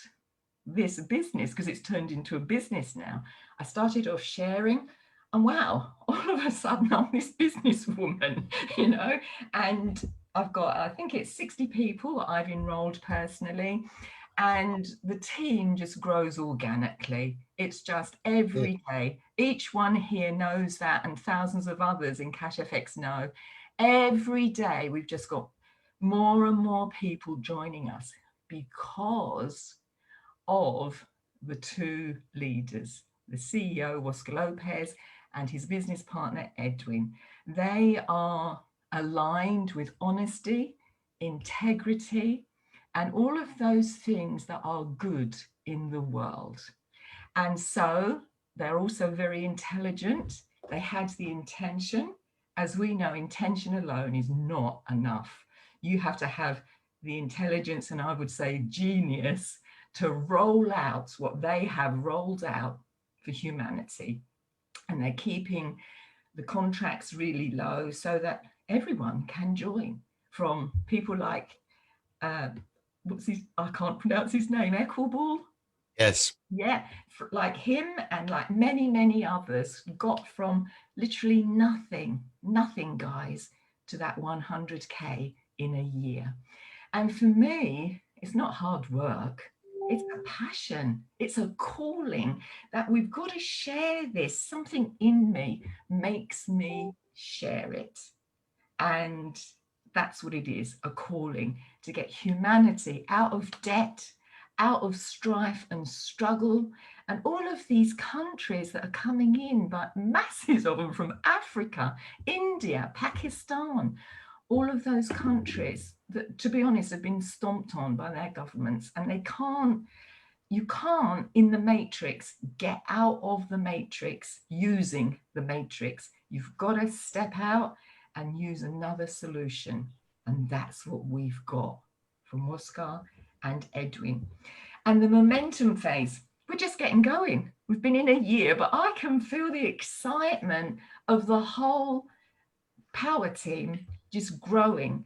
this business, because it's turned into a business now. I started off sharing, and wow, all of a sudden I'm this businesswoman, you know, and I've got, I think it's 60 people that I've enrolled personally, and the team just grows organically. It's just every day. Each one here knows that, and thousands of others in CASHFX know. Every day we've just got more and more people joining us because of the two leaders, the CEO, Oscar Lopez, and his business partner, Edwin. They are aligned with honesty, integrity, and all of those things that are good in the world. And so they're also very intelligent. They had the intention. As we know, intention alone is not enough. You have to have the intelligence, and I would say genius, to roll out what they have rolled out for humanity. And they're keeping the contracts really low so that everyone can join, from people like, I can't pronounce his name, Equable. Yes. Yeah, like him and like many, many others got from literally nothing, guys, to that 100K in a year. And for me, it's not hard work. It's a passion. It's a calling that we've got to share this. Something in me makes me share it. And that's what it is, a calling to get humanity out of debt, out of strife and struggle, and all of these countries that are coming in, but masses of them from Africa, India, Pakistan, all of those countries that, to be honest, have been stomped on by their governments, and you can't in the matrix get out of the matrix using the matrix. You've got to step out and use another solution. And that's what we've got from Oscar and Edwin. And the momentum phase, we're just getting going. We've been in a year, but I can feel the excitement of the whole power team just growing.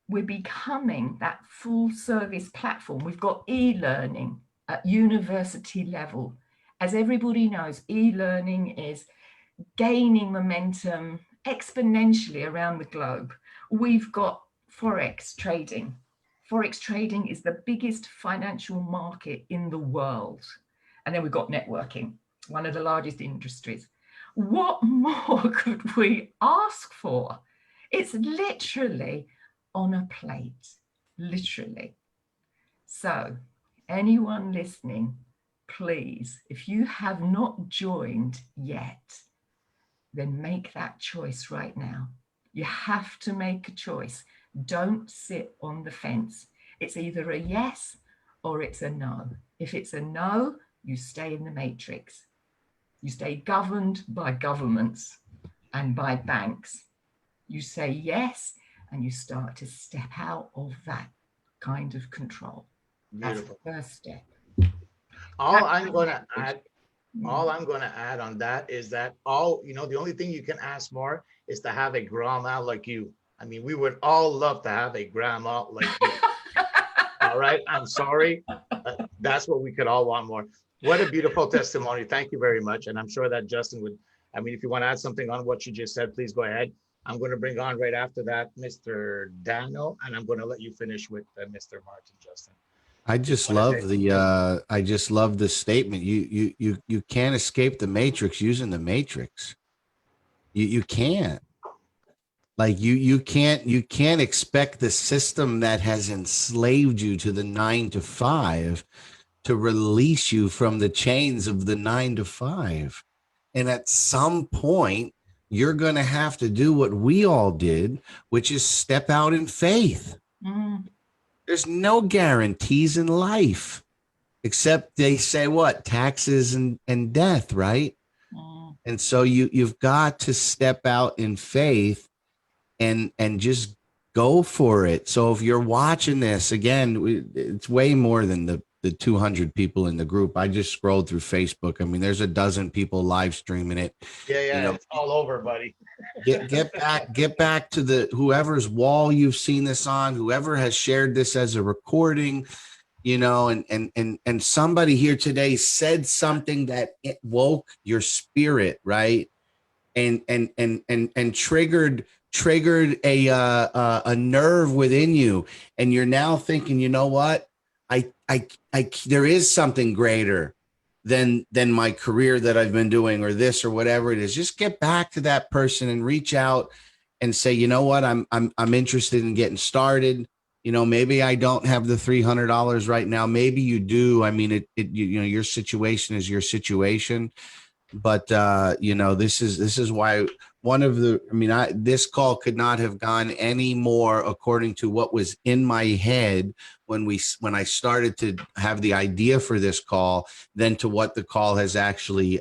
We're becoming that full service platform. We've got e-learning at university level. As everybody knows, e-learning is gaining momentum exponentially around the globe. We've got Forex trading. Forex trading is the biggest financial market in the world. And then we've got networking, one of the largest industries. What more could we ask for? It's literally on a plate, literally. So anyone listening, please, if you have not joined yet, then make that choice right now. You have to make a choice. Don't sit on the fence. It's either a yes or it's a no. If it's a no, you stay in the matrix. You stay governed by governments and by banks. You say yes, and you start to step out of that kind of control. Beautiful. That's the first step. All I'm going to add on that is that the only thing you can ask more is to have a grandma like you. I mean, we would all love to have a grandma like you. All right. I'm sorry. That's what we could all want more. What a beautiful testimony. Thank you very much. And I'm sure that Justin would, I mean, if you want to add something on what you just said, please go ahead. I'm going to bring on right after that, Mr. Dano, and I'm going to let you finish with Mr. Martin, Justin. I just love the statement. You can't escape the matrix using the matrix. You can't. Like you can't expect the system that has enslaved you to the 9 to 5 to release you from the chains of the 9 to 5. And at some point, you're going to have to do what we all did, which is step out in faith. Mm. There's no guarantees in life, except they say what? Taxes and death, right? Mm. And so you've got to step out in faith and just go for it. So if you're watching this, again, it's way more than the 200 people in the group. I just scrolled through Facebook. I mean, there's a dozen people live streaming it. Yeah, it's all over, buddy. get back to the whoever's wall you've seen this on, whoever has shared this as a recording, and somebody here today said something that it woke your spirit, right? And triggered a nerve within you, and you're now thinking, you know what? There is something greater than my career that I've been doing, or this, or whatever it is. Just get back to that person and reach out and say, you know what? I'm interested in getting started. Maybe I don't have the $300 right now. Maybe you do. I mean, your situation is your situation. But this is why this call could not have gone any more according to what was in my head when I started to have the idea for this call than to what the call has actually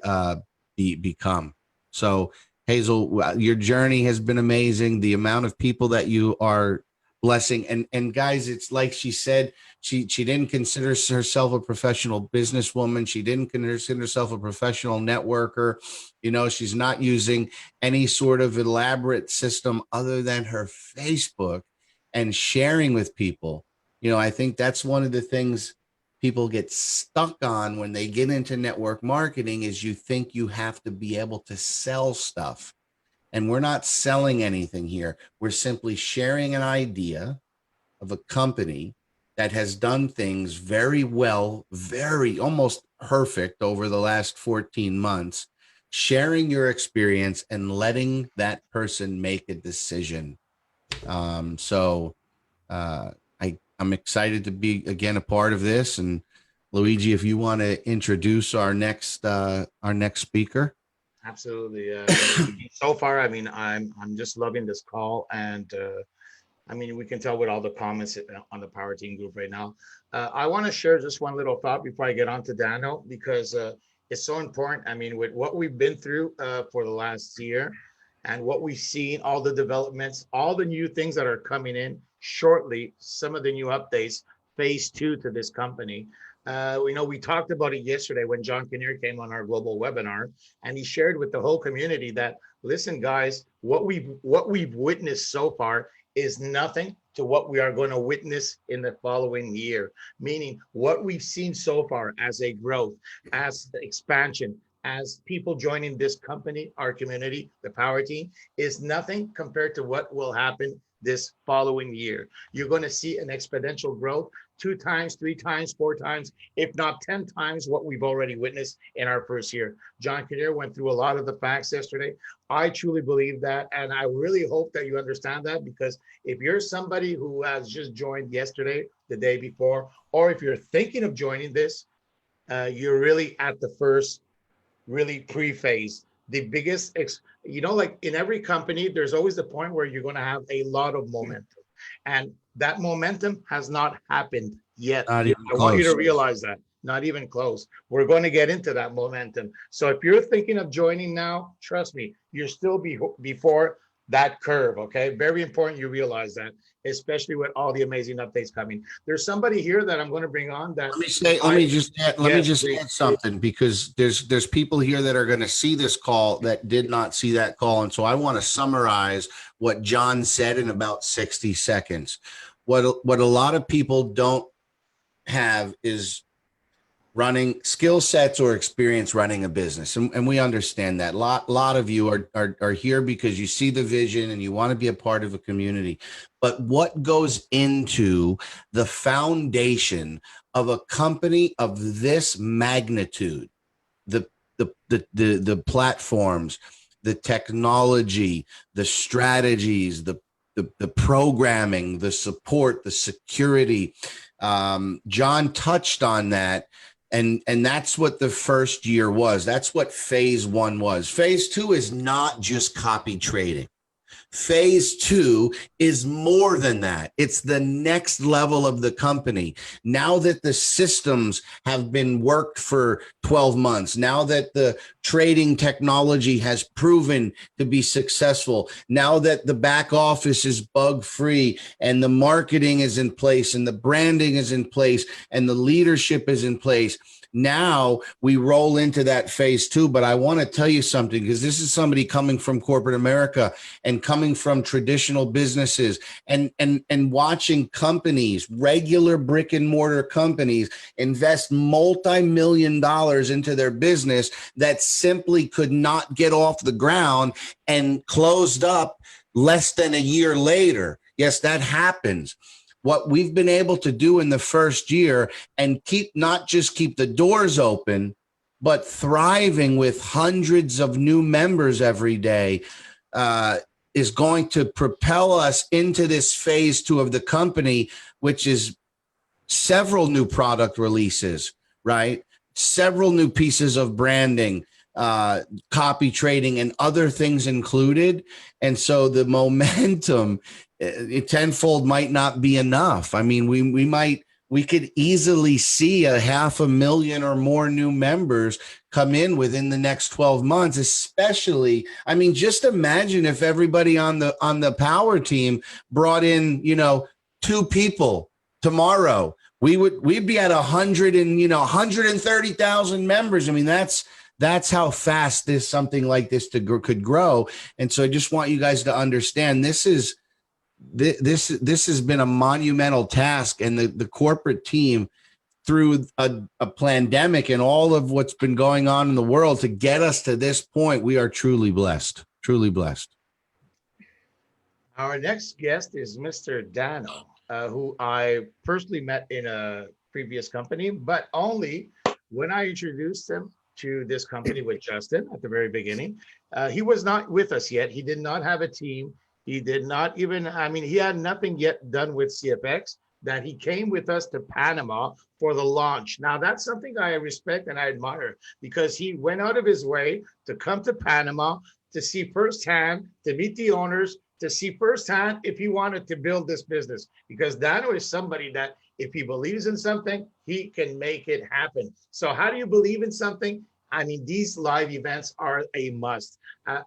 become. So Hazel, your journey has been amazing. The amount of people that you are blessing, and guys, it's like she said, she didn't consider herself a professional businesswoman. She didn't consider herself a professional networker. She's not using any sort of elaborate system other than her Facebook and sharing with people. I think that's one of the things people get stuck on when they get into network marketing is you think you have to be able to sell stuff. And we're not selling anything here. We're simply sharing an idea of a company that has done things very well, very almost perfect over the last 14 months, sharing your experience and letting that person make a decision. I'm excited to be again a part of this. And Luigi, if you want to introduce our next speaker. Absolutely. So far, I mean, I'm just loving this call, and I mean, we can tell with all the comments on the Power Team group right now. I want to share just one little thought before I get on to Dano, because it's so important. I mean, with what we've been through for the last year and what we've seen, all the developments, all the new things that are coming in shortly, some of the new updates, phase 2 to this company. We talked about it yesterday when John Kinnear came on our global webinar, and he shared with the whole community that, listen, guys, what we've witnessed so far is nothing to what we are going to witness in the following year. Meaning what we've seen so far as a growth, as the expansion, as people joining this company, our community, the Power Team, is nothing compared to what will happen this following year. You're going to see an exponential growth 2 times, 3 times, 4 times, if not 10 times what we've already witnessed in our first year. John Kinnear went through a lot of the facts yesterday. I truly believe that, and I really hope that you understand that, because if you're somebody who has just joined yesterday, the day before, or if you're thinking of joining this, you're really at the first really pre-phase. The biggest, like in every company, there's always the point where you're going to have a lot of momentum. And that momentum has not happened yet. Not even I want you to close. realize that. Not even close. We're going to get into that momentum. So if you're thinking of joining now, trust me, you're still before that curve, okay? Very important you realize that, especially with all the amazing updates coming. There's somebody here that I'm going to bring on that Let me just add something, because there's people here that are going to see this call that did not see that call. And so I want to summarize what John said in about 60 seconds. What a lot of people don't have is running skill sets or experience running a business. And we understand that. A lot of you are here because you see the vision and you want to be a part of a community. But what goes into the foundation of a company of this magnitude, the platforms, the technology, the strategies, the programming, the support, the security. John touched on that. And that's what the first year was. That's what phase 1 was. Phase 2 is not just copy trading. Phase 2 is more than that. It's the next level of the company. Now that the systems have been worked for 12 months, now that the trading technology has proven to be successful, now that the back office is bug-free and the marketing is in place and the branding is in place and the leadership is in place, now we roll into that phase 2. But I want to tell you something, because this is somebody coming from corporate America and coming from traditional businesses and watching companies, regular brick and mortar companies, invest multi-million dollars into their business that simply could not get off the ground and closed up less than a year later. Yes, that happens. What we've been able to do in the first year and not just keep the doors open, but thriving with hundreds of new members every day, is going to propel us into this phase 2 of the company, which is several new product releases, right? Several new pieces of branding, copy trading, and other things included. And so the momentum, tenfold might not be enough. I mean, we could easily see 500,000 or more new members come in within the next 12 months, especially, I mean, just imagine if everybody on the power team brought in, 2 people tomorrow, we'd be at 130,000 members. I mean, that's how fast something like this could grow. And so I just want you guys to understand this has been a monumental task, and the corporate team, through a pandemic and all of what's been going on in the world to get us to this point, we are truly blessed. Our next guest is Mr. Dano, who I personally met in a previous company, but only when I introduced him to this company with Justin at the very beginning. He was not with us yet. He did not have a team. He did not even, he had nothing yet done with CFX, that he came with us to Panama for the launch. Now, that's something I respect and I admire, because he went out of his way to come to Panama to see firsthand, to meet the owners, to see firsthand if he wanted to build this business. Because Dano is somebody that if he believes in something, he can make it happen. So how do you believe in something? These live events are a must.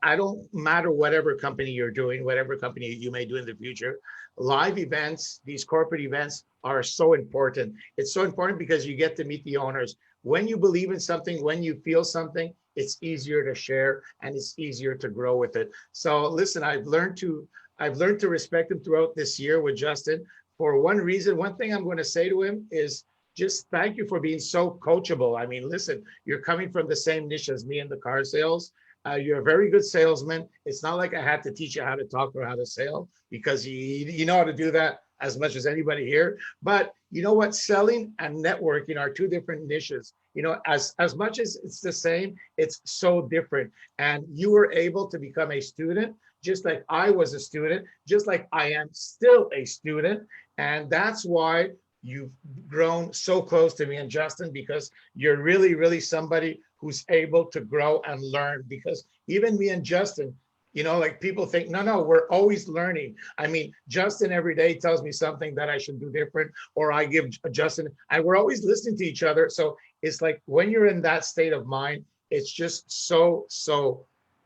I don't matter whatever company you're doing, whatever company you may do in the future, live events, these corporate events are so important. It's so important because you get to meet the owners. When you believe in something, when you feel something, it's easier to share and it's easier to grow with it. So listen, I've learned to respect him throughout this year with Justin for one reason. One thing I'm going to say to him is, just thank you for being so coachable. Listen, you're coming from the same niche as me in the car sales. You're a very good salesman. It's not like I had to teach you how to talk or how to sell, because you know how to do that as much as anybody here. But you know what? Selling and networking are two different niches. You know, as much as it's the same, it's so different. And you were able to become a student, just like I was a student, just like I am still a student. And that's why you've grown so close to me and Justin, because you're really, really somebody who's able to grow and learn. Because even me and Justin, you know, like people think, no, we're always learning. I mean, Justin every day tells me something that I should do different, or I give Justin, and we're always listening to each other. So it's like when you're in that state of mind, it's just so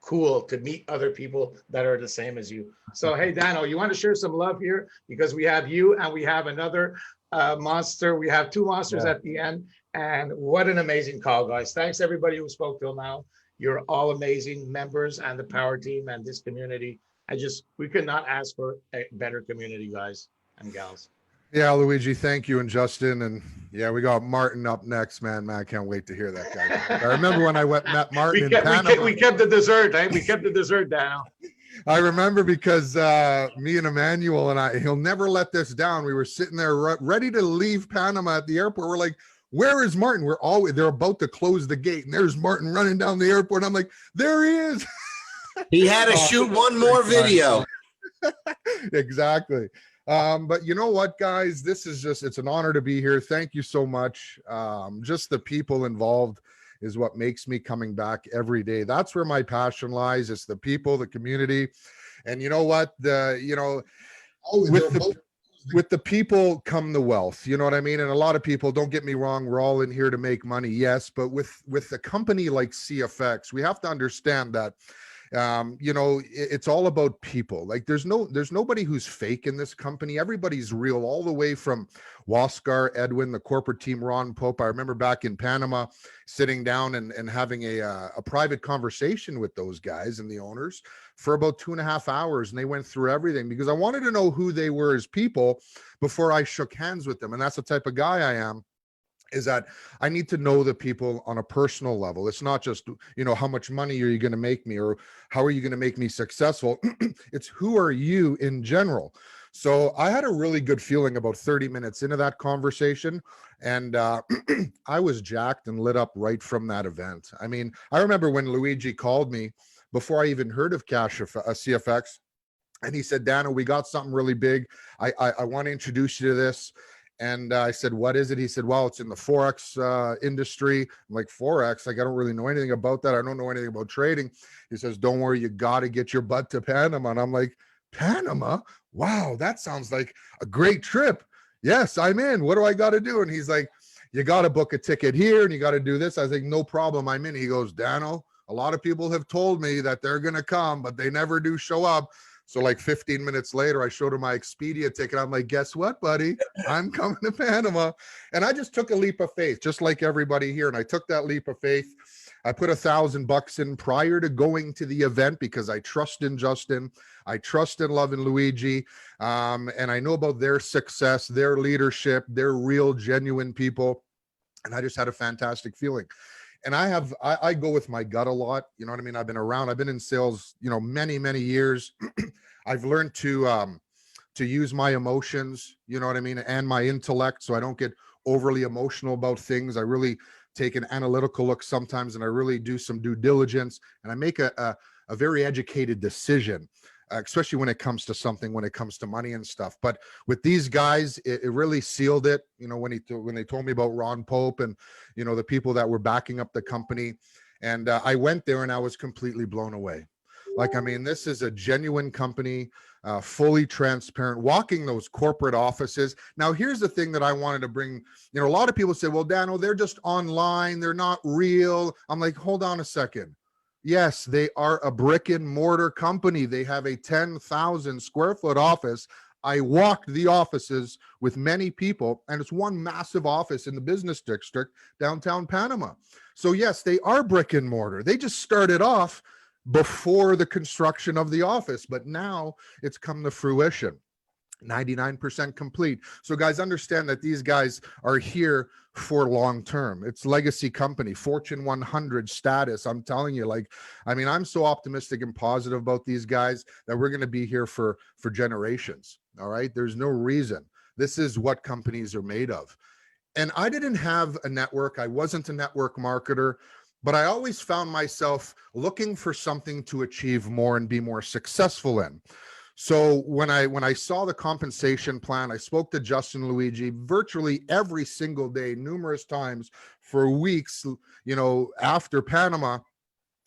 cool to meet other people that are the same as you. So, hey, Dano, you want to share some love here? Because we have you and we have another monster. We have two monsters at the end. And what an amazing call, guys. Thanks, everybody who spoke till now. You're all amazing members and the power team and this community. We could not ask for a better community, guys and gals. Yeah, Luigi, thank you. And Justin. And yeah, we got Martin up next, man. I can't wait to hear that guy. I remember when I met Martin in Panama. We kept the dessert, eh? We kept the dessert down. I remember because me and Emmanuel and he'll never let this down. We were sitting there ready to leave Panama at the airport. We're like, where is Martin? They're about to close the gate. And there's Martin running down the airport. I'm like, there he is. He had to shoot one more video. Exactly. But you know what, guys, it's an honor to be here. Thank you so much. Just the people involved is what makes me coming back every day. That's where my passion lies. It's the people, the community. And you know what, with the people come the wealth, you know what I mean? And a lot of people, don't get me wrong, we're all in here to make money. Yes. But with a company like CFX, we have to understand that it's all about people. Like there's nobody who's fake in this company. Everybody's real, all the way from Waskar, Edwin, the corporate team, Ron Pope. I remember back in Panama sitting down and having a private conversation with those guys and the owners for about 2.5 hours. And they went through everything because I wanted to know who they were as people before I shook hands with them. And that's the type of guy I am. Is that I need to know the people on a personal level. It's not just, how much money are you going to make me or how are you going to make me successful? It's who are you in general? So I had a really good feeling about 30 minutes into that conversation. And I was jacked and lit up right from that event. I mean, I remember when Luigi called me before I even heard of CFX. And he said, Dano, we got something really big. I want to introduce you to this. And I said, what is it? He said, well, it's in the Forex industry. I'm like, Forex? Like, I don't really know anything about that. I don't know anything about trading. He says, don't worry, you got to get your butt to Panama. And I'm like, Panama? Wow, that sounds like a great trip. Yes, I'm in. What do I got to do? And he's like, you got to book a ticket here and you got to do this. I was like, no problem, I'm in. He goes, Dano, a lot of people have told me that they're going to come, but they never do show up. So like 15 minutes later, I showed him my Expedia ticket. I'm like, guess what, buddy? I'm coming to Panama. And I just took a leap of faith, just like everybody here. And I took that leap of faith. I put $1,000 in prior to going to the event because I trust in Justin. I trust in Love and Luigi. And I know about their success, their leadership, they're real, genuine people. And I just had a fantastic feeling. And I go with my gut a lot. You know what I mean? I've been in sales, many, many years. I've learned to use my emotions, you know what I mean? And my intellect. So I don't get overly emotional about things. I really take an analytical look sometimes, and I really do some due diligence, and I make a very educated decision, especially when it comes to money and stuff. But with these guys, it really sealed it. When they told me about Ron Pope and, the people that were backing up the company. And I went there and I was completely blown away. Like, I mean, this is a genuine company, fully transparent, walking those corporate offices. Now, here's the thing that I wanted to bring, a lot of people say, well, Dano, they're just online. They're not real. I'm like, hold on a second. Yes, they are a brick and mortar company. They have a 10,000 square foot office. I walked the offices with many people, and it's one massive office in the business district, downtown Panama. So yes, they are brick and mortar. They just started off before the construction of the office, but now it's come to fruition. 99% complete. So guys, understand that these guys are here for long term. It's legacy company, Fortune 100 status. I'm telling you, like, I mean, I'm so optimistic and positive about these guys that we're going to be here for generations. All right. There's no reason. This is what companies are made of. And I didn't have a network. I wasn't a network marketer, but I always found myself looking for something to achieve more and be more successful in. So when I saw the compensation plan, I spoke to Justin Luigi virtually every single day, numerous times for weeks, you know, after Panama.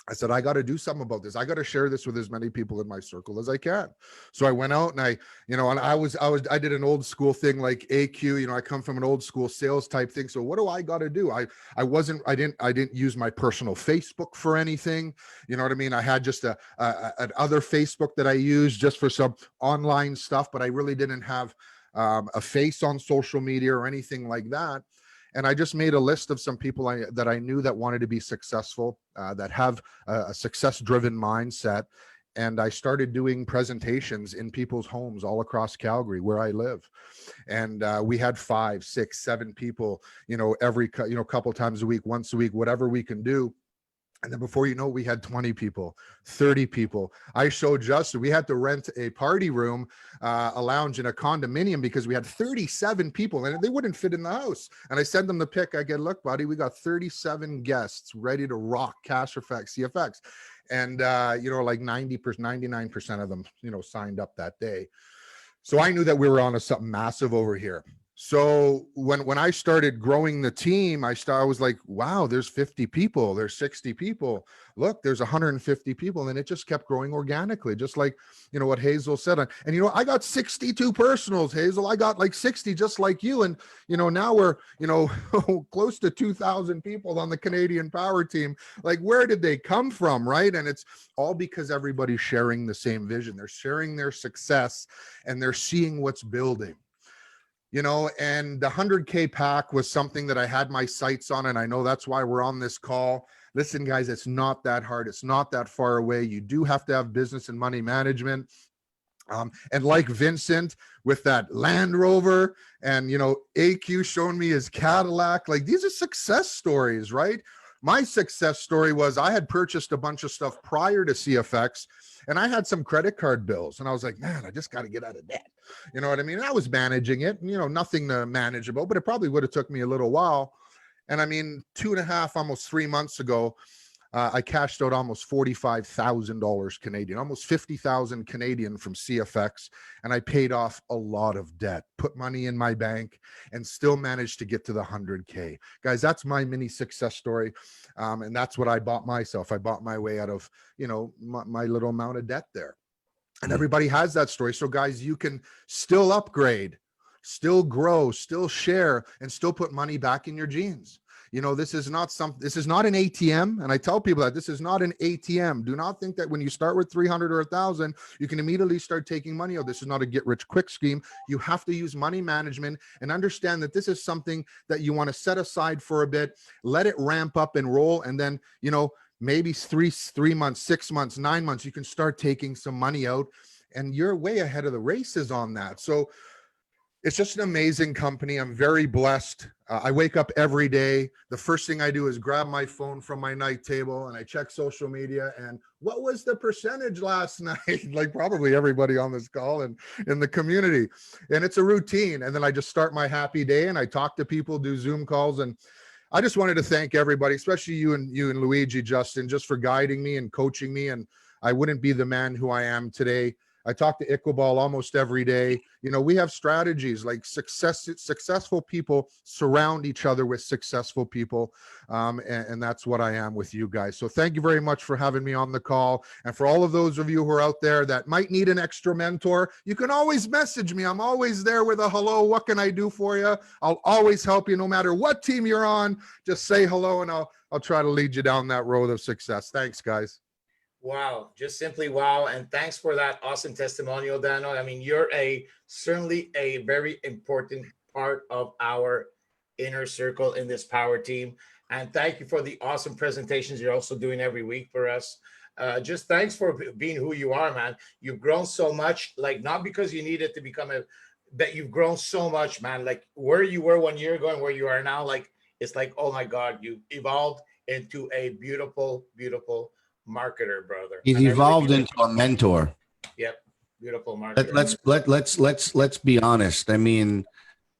I said, I got to do something about this. I got to share this with as many people in my circle as I can. So I went out and I did an old school thing like AQ, you know, I come from an old school sales type thing. So what do I got to do? I didn't use my personal Facebook for anything. You know what I mean? I had just an other Facebook that I used just for some online stuff, but I really didn't have a face on social media or anything like that. And I just made a list of some people that I knew that wanted to be successful, that have a success-driven mindset. And I started doing presentations in people's homes all across Calgary, where I live. And we had 5, 6, 7 people, you know, every couple times a week, once a week, whatever we can do. And then before you know, we had 20 people, 30 people. I showed Justin, we had to rent a party room, a lounge in a condominium because we had 37 people and they wouldn't fit in the house. And I sent them the pic. I get, look, buddy, we got 37 guests ready to rock CASHFX, CFX. And, you know, like 90%, 99% of them, you know, signed up that day. So I knew that we were on to something massive over here. So when I started growing the team, I was like, wow, there's 50 people, there's 60 people. Look, there's 150 people. And it just kept growing organically, just like, you know, what Hazel said. And, you know, I got 62 personals, Hazel. I got like 60, just like you. And, you know, now we're, you know, close to 2,000 people on the Canadian Power team. Like, where did they come from? Right. And it's all because everybody's sharing the same vision. They're sharing their success and they're seeing what's building. You know, and the 100K pack was something that I had my sights on, and I know that's why we're on this call. Listen, guys, it's not that hard. It's not that far away. You do have to have business and money management. And like Vincent with that Land Rover and, you know, AQ showing me his Cadillac, like these are success stories, right? My success story was I had purchased a bunch of stuff prior to CFX and I had some credit card bills and I was like, man, I just got to get out of debt. You know what I mean? And I was managing it, you know, nothing manageable, but it probably would have took me a little while. And I mean, 2.5, almost 3 months ago, I cashed out almost $45,000 Canadian, almost 50,000 Canadian from CFX. And I paid off a lot of debt, put money in my bank and still managed to get to the 100K. Guys, that's my mini success story. And that's what I bought myself. I bought my way out of, you know, my little amount of debt there. And everybody has that story. So guys, you can still upgrade, still grow, still share, and still put money back in your jeans. You know, this is not an ATM. And I tell people that this is not an ATM. Do not think that when you start with 300 or 1,000, you can immediately start taking money out. This is not a get rich quick scheme. You have to use money management and understand that this is something that you want to set aside for a bit, let it ramp up and roll. And then, you know, maybe 3 months, 6 months, 9 months, you can start taking some money out and you're way ahead of the races on that. So it's just an amazing company. I'm very blessed. I wake up every day. The first thing I do is grab my phone from my night table and I check social media. And what was the percentage last night? Like probably everybody on this call and in the community. And it's a routine. And then I just start my happy day and I talk to people, do Zoom calls. And I just wanted to thank everybody, especially you and Luigi, Justin, just for guiding me and coaching me. And I wouldn't be the man who I am today. I talk to Iqbal almost every day. You know, we have strategies like successful people surround each other with successful people. And that's what I am with you guys. So thank you very much for having me on the call. And for all of those of you who are out there that might need an extra mentor, you can always message me. I'm always there with a hello. What can I do for you? I'll always help you no matter what team you're on. Just say hello and I'll try to lead you down that road of success. Thanks, guys. Wow, just simply wow. And thanks for that awesome testimonial, Daniel. I mean, you're certainly a very important part of our inner circle in this power team. And thank you for the awesome presentations you're also doing every week for us. Just thanks for being who you are, man. You've grown so much, like not because you needed to become that you've grown so much, man. Like where you were 1 year ago and where you are now, like it's like, oh my God, you evolved into a beautiful, beautiful marketer, brother. He's And I really evolved mean it. into a mentor. Yep, beautiful marketer. Let's be honest. I mean,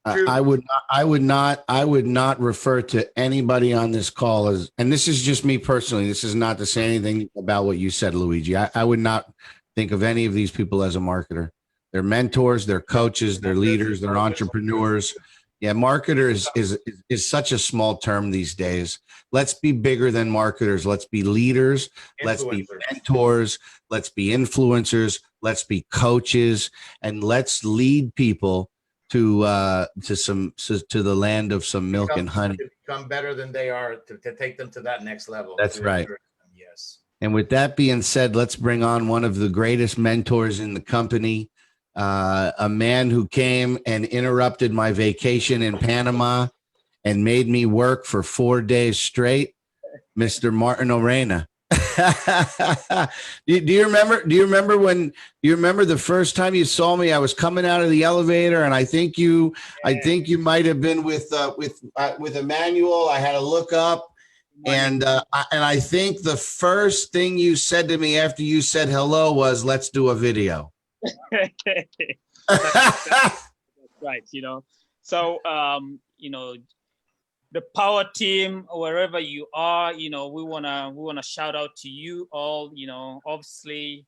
True. I would not refer to anybody on this call as, and this is just me personally. This is not to say anything about what you said, Luigi. I would not think of any of these people as a marketer. They're mentors, they're coaches, they're leaders, they're entrepreneurs. Yeah, marketer is such a small term these days. Let's be bigger than marketers. Let's be leaders. Let's be mentors. Let's be influencers. Let's be coaches, and let's lead people to the land of some milk and honey. To become better than they are, to take them to that next level. That's right. Yes. And with that being said, let's bring on one of the greatest mentors in the company, a man who came and interrupted my vacation in Panama and made me work for 4 days straight, Mr. Martin Orena. Do you remember the first time you saw me? I was coming out of the elevator, and I think you might have been with Emmanuel. I had to look up, and I think the first thing you said to me after you said hello was, "Let's do a video." That's right. So the power team, wherever you are, we wanna shout out to you all. Obviously,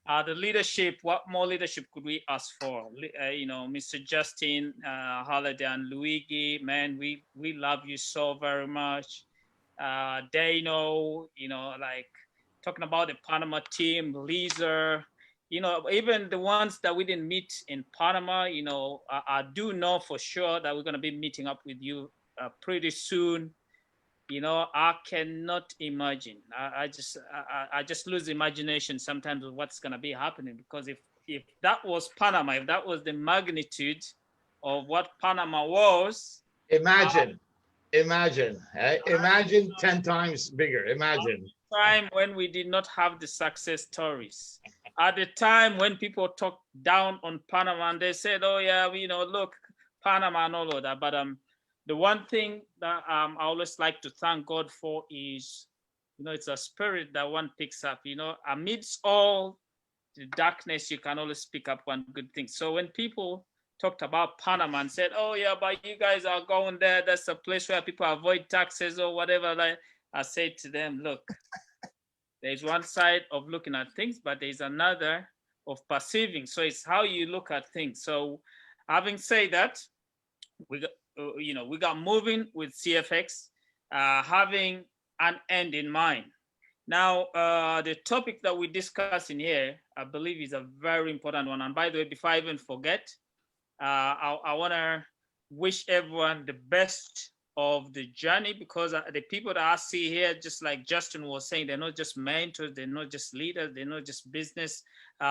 the leadership. What more leadership could we ask for? Mr. Justin, Holiday, and Luigi, man, we love you so very much. Dano, like talking about the Panama team, Lisa. Even the ones that we didn't meet in Panama, I do know for sure that we're gonna be meeting up with you pretty soon. I cannot imagine. I just lose imagination sometimes of what's gonna be happening, because if that was Panama, if that was the magnitude of what Panama was, imagine 10 times bigger. Imagine time when we did not have the success stories, at the time when people talked down on Panama and they said, oh yeah, look, Panama and all of that. But the one thing that I always like to thank God for is, it's a spirit that one picks up. Amidst all the darkness, you can always pick up one good thing. So when people talked about Panama and said, oh yeah, but you guys are going there, that's a place where people avoid taxes or whatever, like, I said to them, look, there's one side of looking at things, but there's another of perceiving. So it's how you look at things. So having said that, we got moving with CFX, having an end in mind. Now, the topic that we discuss in here, I believe, is a very important one. And by the way, before I even forget, I want to wish everyone the best of the journey, because the people that I see here, just like Justin was saying, they're not just mentors, they're not just leaders, they're not just business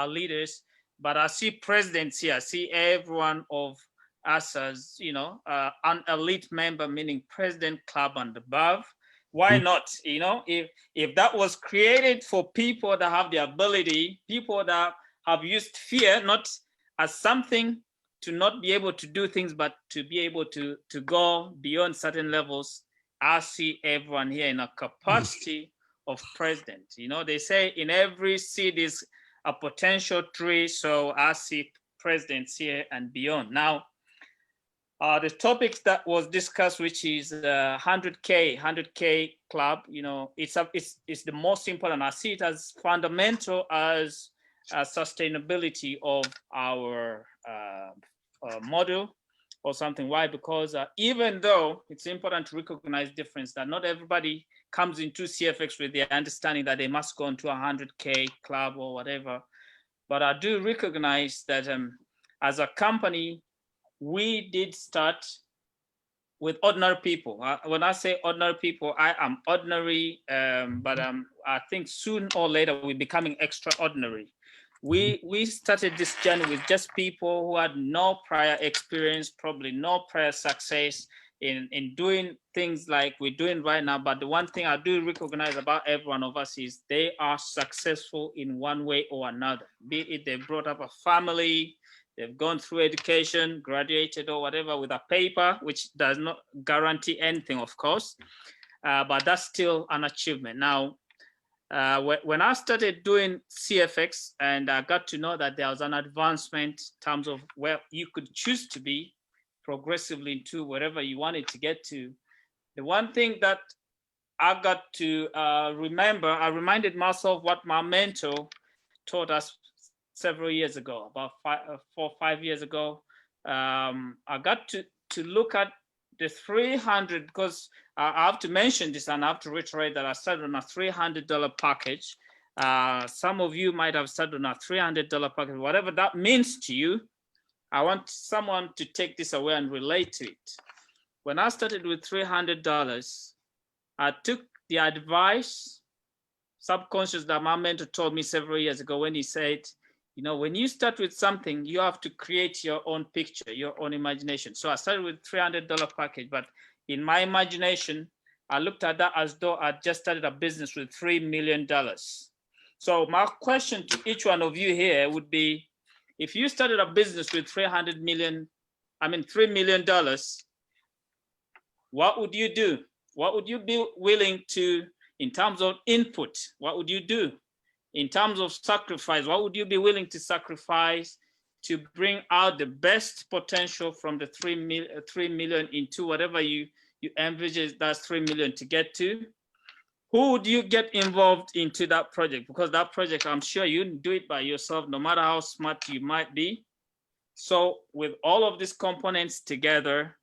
leaders, but I see presidents here. I see everyone of us as, an elite member, meaning president club and above. Why not? If that was created for people that have the ability, people that have used fear not as something to not be able to do things, but to be able to go beyond certain levels, I see everyone here in a capacity of president. They say in every seed is a potential tree, so I see presidents here and beyond. Now, the topics that was discussed, which is 100K club, it's the most important. I see it as fundamental as sustainability of our model or something. Why? Because even though it's important to recognize difference, that not everybody comes into CFX with the understanding that they must go into 100K club or whatever, but I do recognize that as a company, we did start with ordinary people. When I say ordinary people, I am ordinary, but I think soon or later we're becoming extraordinary. We started this journey with just people who had no prior experience, probably no prior success in doing things like we're doing right now. But the one thing I do recognize about every one of us is they are successful in one way or another. Be it they brought up a family, They've gone through education, graduated or whatever with a paper, which does not guarantee anything, of course, but that's still an achievement. Now, when I started doing CFX and I got to know that there was an advancement in terms of where you could choose to be progressively into wherever you wanted to get to, the one thing that I got to remember, I reminded myself what my mentor taught us several years ago, about 4 or 5 years ago. I got to look at the 300, because I have to mention this and I have to reiterate that I started on a $300 package. Some of you might have started on a $300 package, whatever that means to you. I want someone to take this away and relate to it. When I started with $300, I took the advice, subconscious, that my mentor told me several years ago when he said, you know, when you start with something, you have to create your own picture, your own imagination. So I started with $300 package, but in my imagination, I looked at that as though I just started a business with $3 million. So my question to each one of you here would be, if you started a business with $3 million, what would you do? What would you be willing to, in terms of input, what would you do? In terms of sacrifice, what would you be willing to sacrifice to bring out the best potential from the 3 million into whatever you envisage that 3 million to get to? Who would you get involved into that project? Because that project, I'm sure you didn't do it by yourself, no matter how smart you might be. So with all of these components together,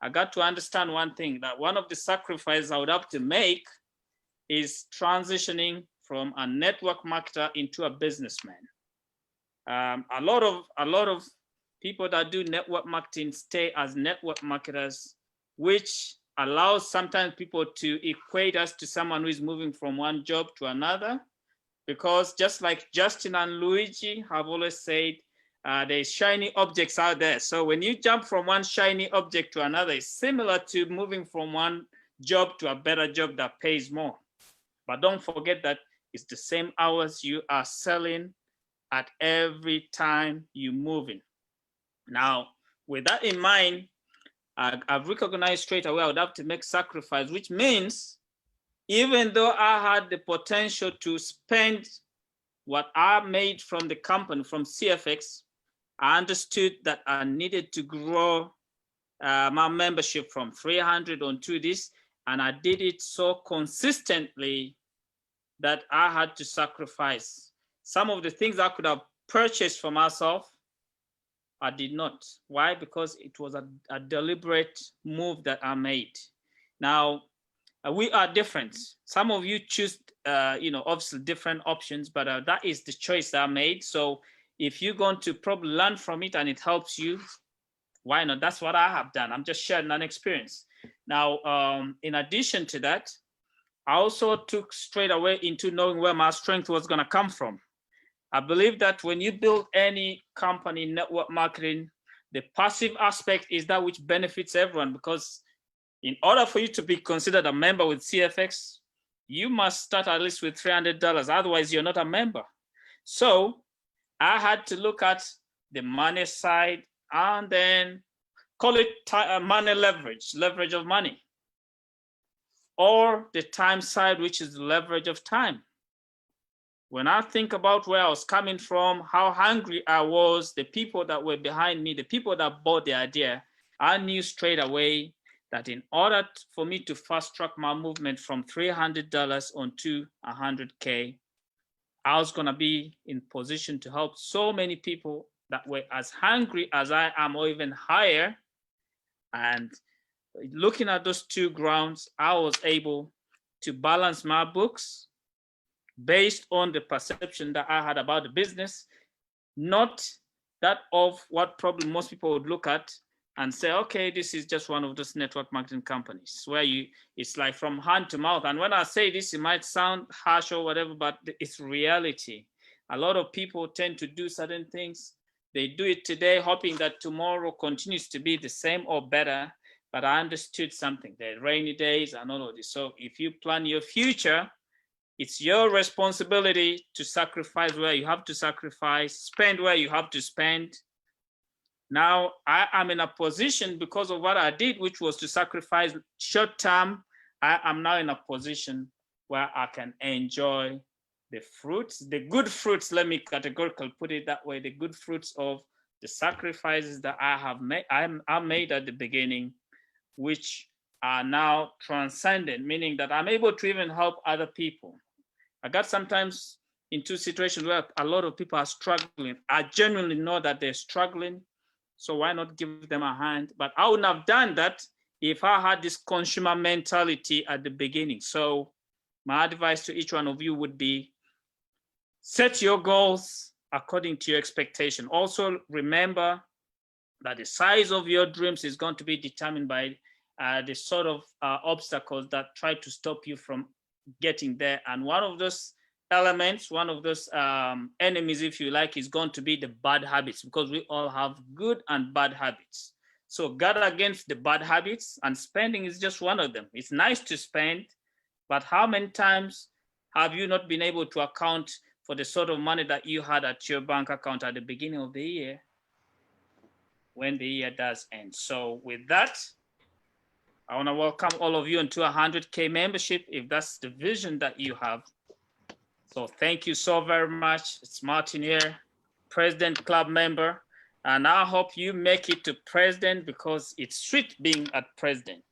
I got to understand one thing, that one of the sacrifices I would have to make is transitioning from a network marketer into a businessman. A lot of people that do network marketing stay as network marketers, which allows sometimes people to equate us to someone who is moving from one job to another. Because just like Justin and Luigi have always said, there's shiny objects out there. So when you jump from one shiny object to another, it's similar to moving from one job to a better job that pays more. But don't forget that it's the same hours you are selling at every time you're moving. Now, with that in mind, I've recognized straight away I would have to make sacrifice, which means even though I had the potential to spend what I made from the company, from CFX, I understood that I needed to grow my membership from 300 onto this, and I did it so consistently that I had to sacrifice. Some of the things I could have purchased for myself, I did not. Why? Because it was a deliberate move that I made. Now, we are different. Some of you choose, obviously different options, but that is the choice that I made. So if you're going to probably learn from it and it helps you, why not? That's what I have done. I'm just sharing an experience. Now, in addition to that, I also took straight away into knowing where my strength was going to come from. I believe that when you build any company, network marketing, the passive aspect is that which benefits everyone, because in order for you to be considered a member with CFX, you must start at least with $300. Otherwise, you're not a member. So I had to look at the money side and then call it money leverage of money, or the time side, which is the leverage of time. When I think about where I was coming from, how hungry I was, the people that were behind me, the people that bought the idea, I knew straight away that in order for me to fast track my movement from $300 onto 100K, I was gonna be in position to help so many people that were as hungry as I am, or even higher. And looking at those two grounds, I was able to balance my books based on the perception that I had about the business, not that of what probably most people would look at and say, okay, this is just one of those network marketing companies where it's like from hand to mouth. And when I say this, it might sound harsh or whatever, but it's reality. A lot of people tend to do certain things. They do it today, hoping that tomorrow continues to be the same or better. But I understood something, the rainy days and all of this. So if you plan your future, it's your responsibility to sacrifice where you have to sacrifice, spend where you have to spend, Now I am in a position because of what I did, which was to sacrifice short term. I am now in a position where I can enjoy the fruits, the good fruits, let me categorically put it that way, the good fruits of the sacrifices that I have made, I made at the beginning, which are now transcendent, meaning that I'm able to even help other people. I got sometimes into situations where a lot of people are struggling. I genuinely know that they're struggling, so why not give them a hand? But I wouldn't have done that if I had this consumer mentality at the beginning. So my advice to each one of you would be, set your goals according to your expectation. Also remember that the size of your dreams is going to be determined by the sort of obstacles that try to stop you from getting there. And one of those elements, one of those enemies, if you like, is going to be the bad habits, because we all have good and bad habits. So guard against the bad habits, and spending is just one of them. It's nice to spend, but how many times have you not been able to account for the sort of money that you had at your bank account at the beginning of the year when the year does end? So with that, I want to welcome all of you into 100K membership, if that's the vision that you have. So thank you so very much. It's Martin here, President Club member. And I hope you make it to president, because it's sweet being at president.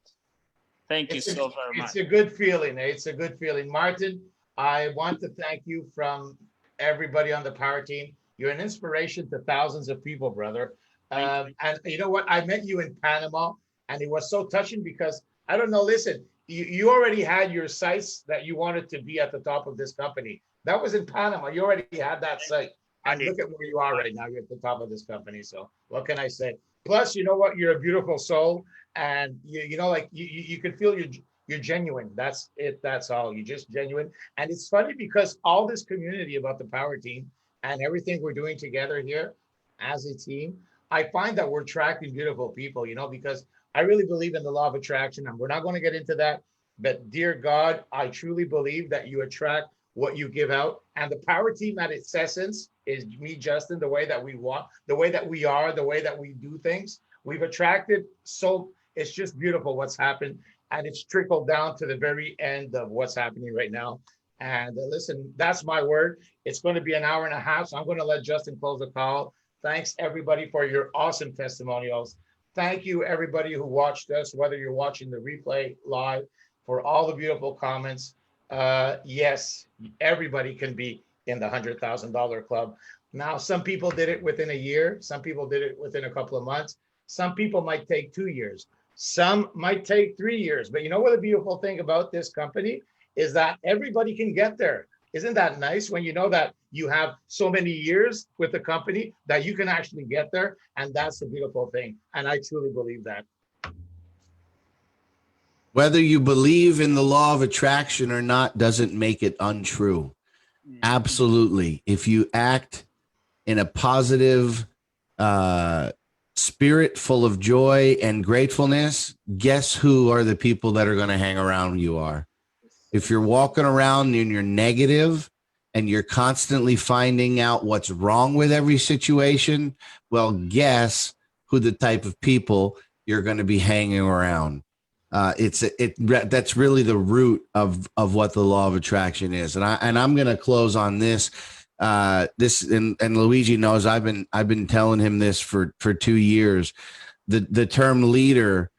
Thank you so very much. It's a good feeling. It's a good feeling. Martin, I want to thank you from everybody on the power team. You're an inspiration to thousands of people, brother. And you know what? I met you in Panama, and it was so touching because, I don't know, listen, you already had your sights that you wanted to be at the top of this company. That was in Panama. You already had that sight. And look at where you are right now. You're at the top of this company. So what can I say? Plus, you know what? You're a beautiful soul. And you know, like you can feel you're genuine. That's it. That's all. You're just genuine. And it's funny because all this community about the power team and everything we're doing together here as a team, I find that we're attracting beautiful people, you know, because I really believe in the law of attraction, and we're not going to get into that. But dear God, I truly believe that you attract what you give out. And the power team at its essence is me, Justin, the way that we want, the way that we are, the way that we do things. We've attracted, so it's just beautiful what's happened. And it's trickled down to the very end of what's happening right now. And listen, that's my word. It's going to be an hour and a half, so I'm going to let Justin close the call. Thanks, everybody, for your awesome testimonials. Thank you, everybody who watched us, whether you're watching the replay live, for all the beautiful comments. Yes, everybody can be in the $100,000 club. Now, some people did it within a year. Some people did it within a couple of months. Some people might take 2 years. Some might take 3 years. But you know what the beautiful thing about this company is that everybody can get there. Isn't that nice when you know that you have so many years with the company that you can actually get there? And that's the beautiful thing. And I truly believe that. Whether you believe in the law of attraction or not doesn't make it untrue. Absolutely. If you act in a positive spirit full of joy and gratefulness, guess who are the people that are going to hang around you are? If you're walking around and you're negative and you're constantly finding out what's wrong with every situation, well, guess who the type of people you're going to be hanging around. That's really the root of what the law of attraction is. And I'm going to close on this. And Luigi knows I've been telling him this for 2 years. The term leader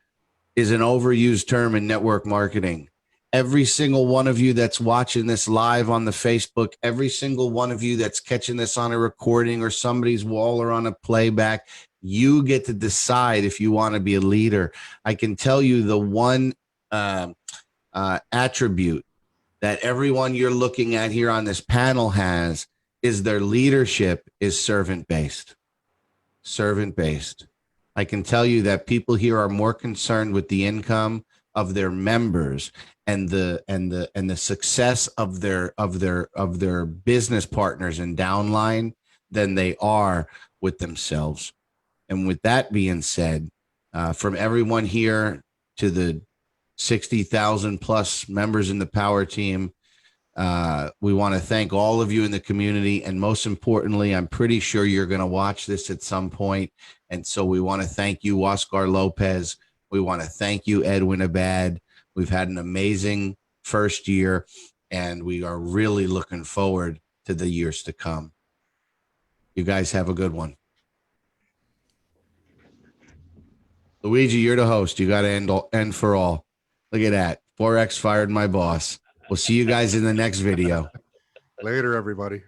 is an overused term in network marketing. Every single one of you that's watching this live on the Facebook, every single one of you that's catching this on a recording or somebody's wall or on a playback, you get to decide if you want to be a leader. I can tell you the one attribute that everyone you're looking at here on this panel has is their leadership is servant-based. Servant-based. I can tell you that people here are more concerned with the income of their members and the success of their business partners and downline than they are with themselves. And with that being said, from everyone here to the 60,000 plus members in the power team, We want to thank all of you in the community. And most importantly, I'm pretty sure you're going to watch this at some point. And so we want to thank you, Oscar Lopez. We want to thank you, Edwin Abad. We've had an amazing first year, and we are really looking forward to the years to come. You guys have a good one. Luigi, you're the host. You got to end for all. Look at that. Forex fired my boss. We'll see you guys in the next video. Later, everybody.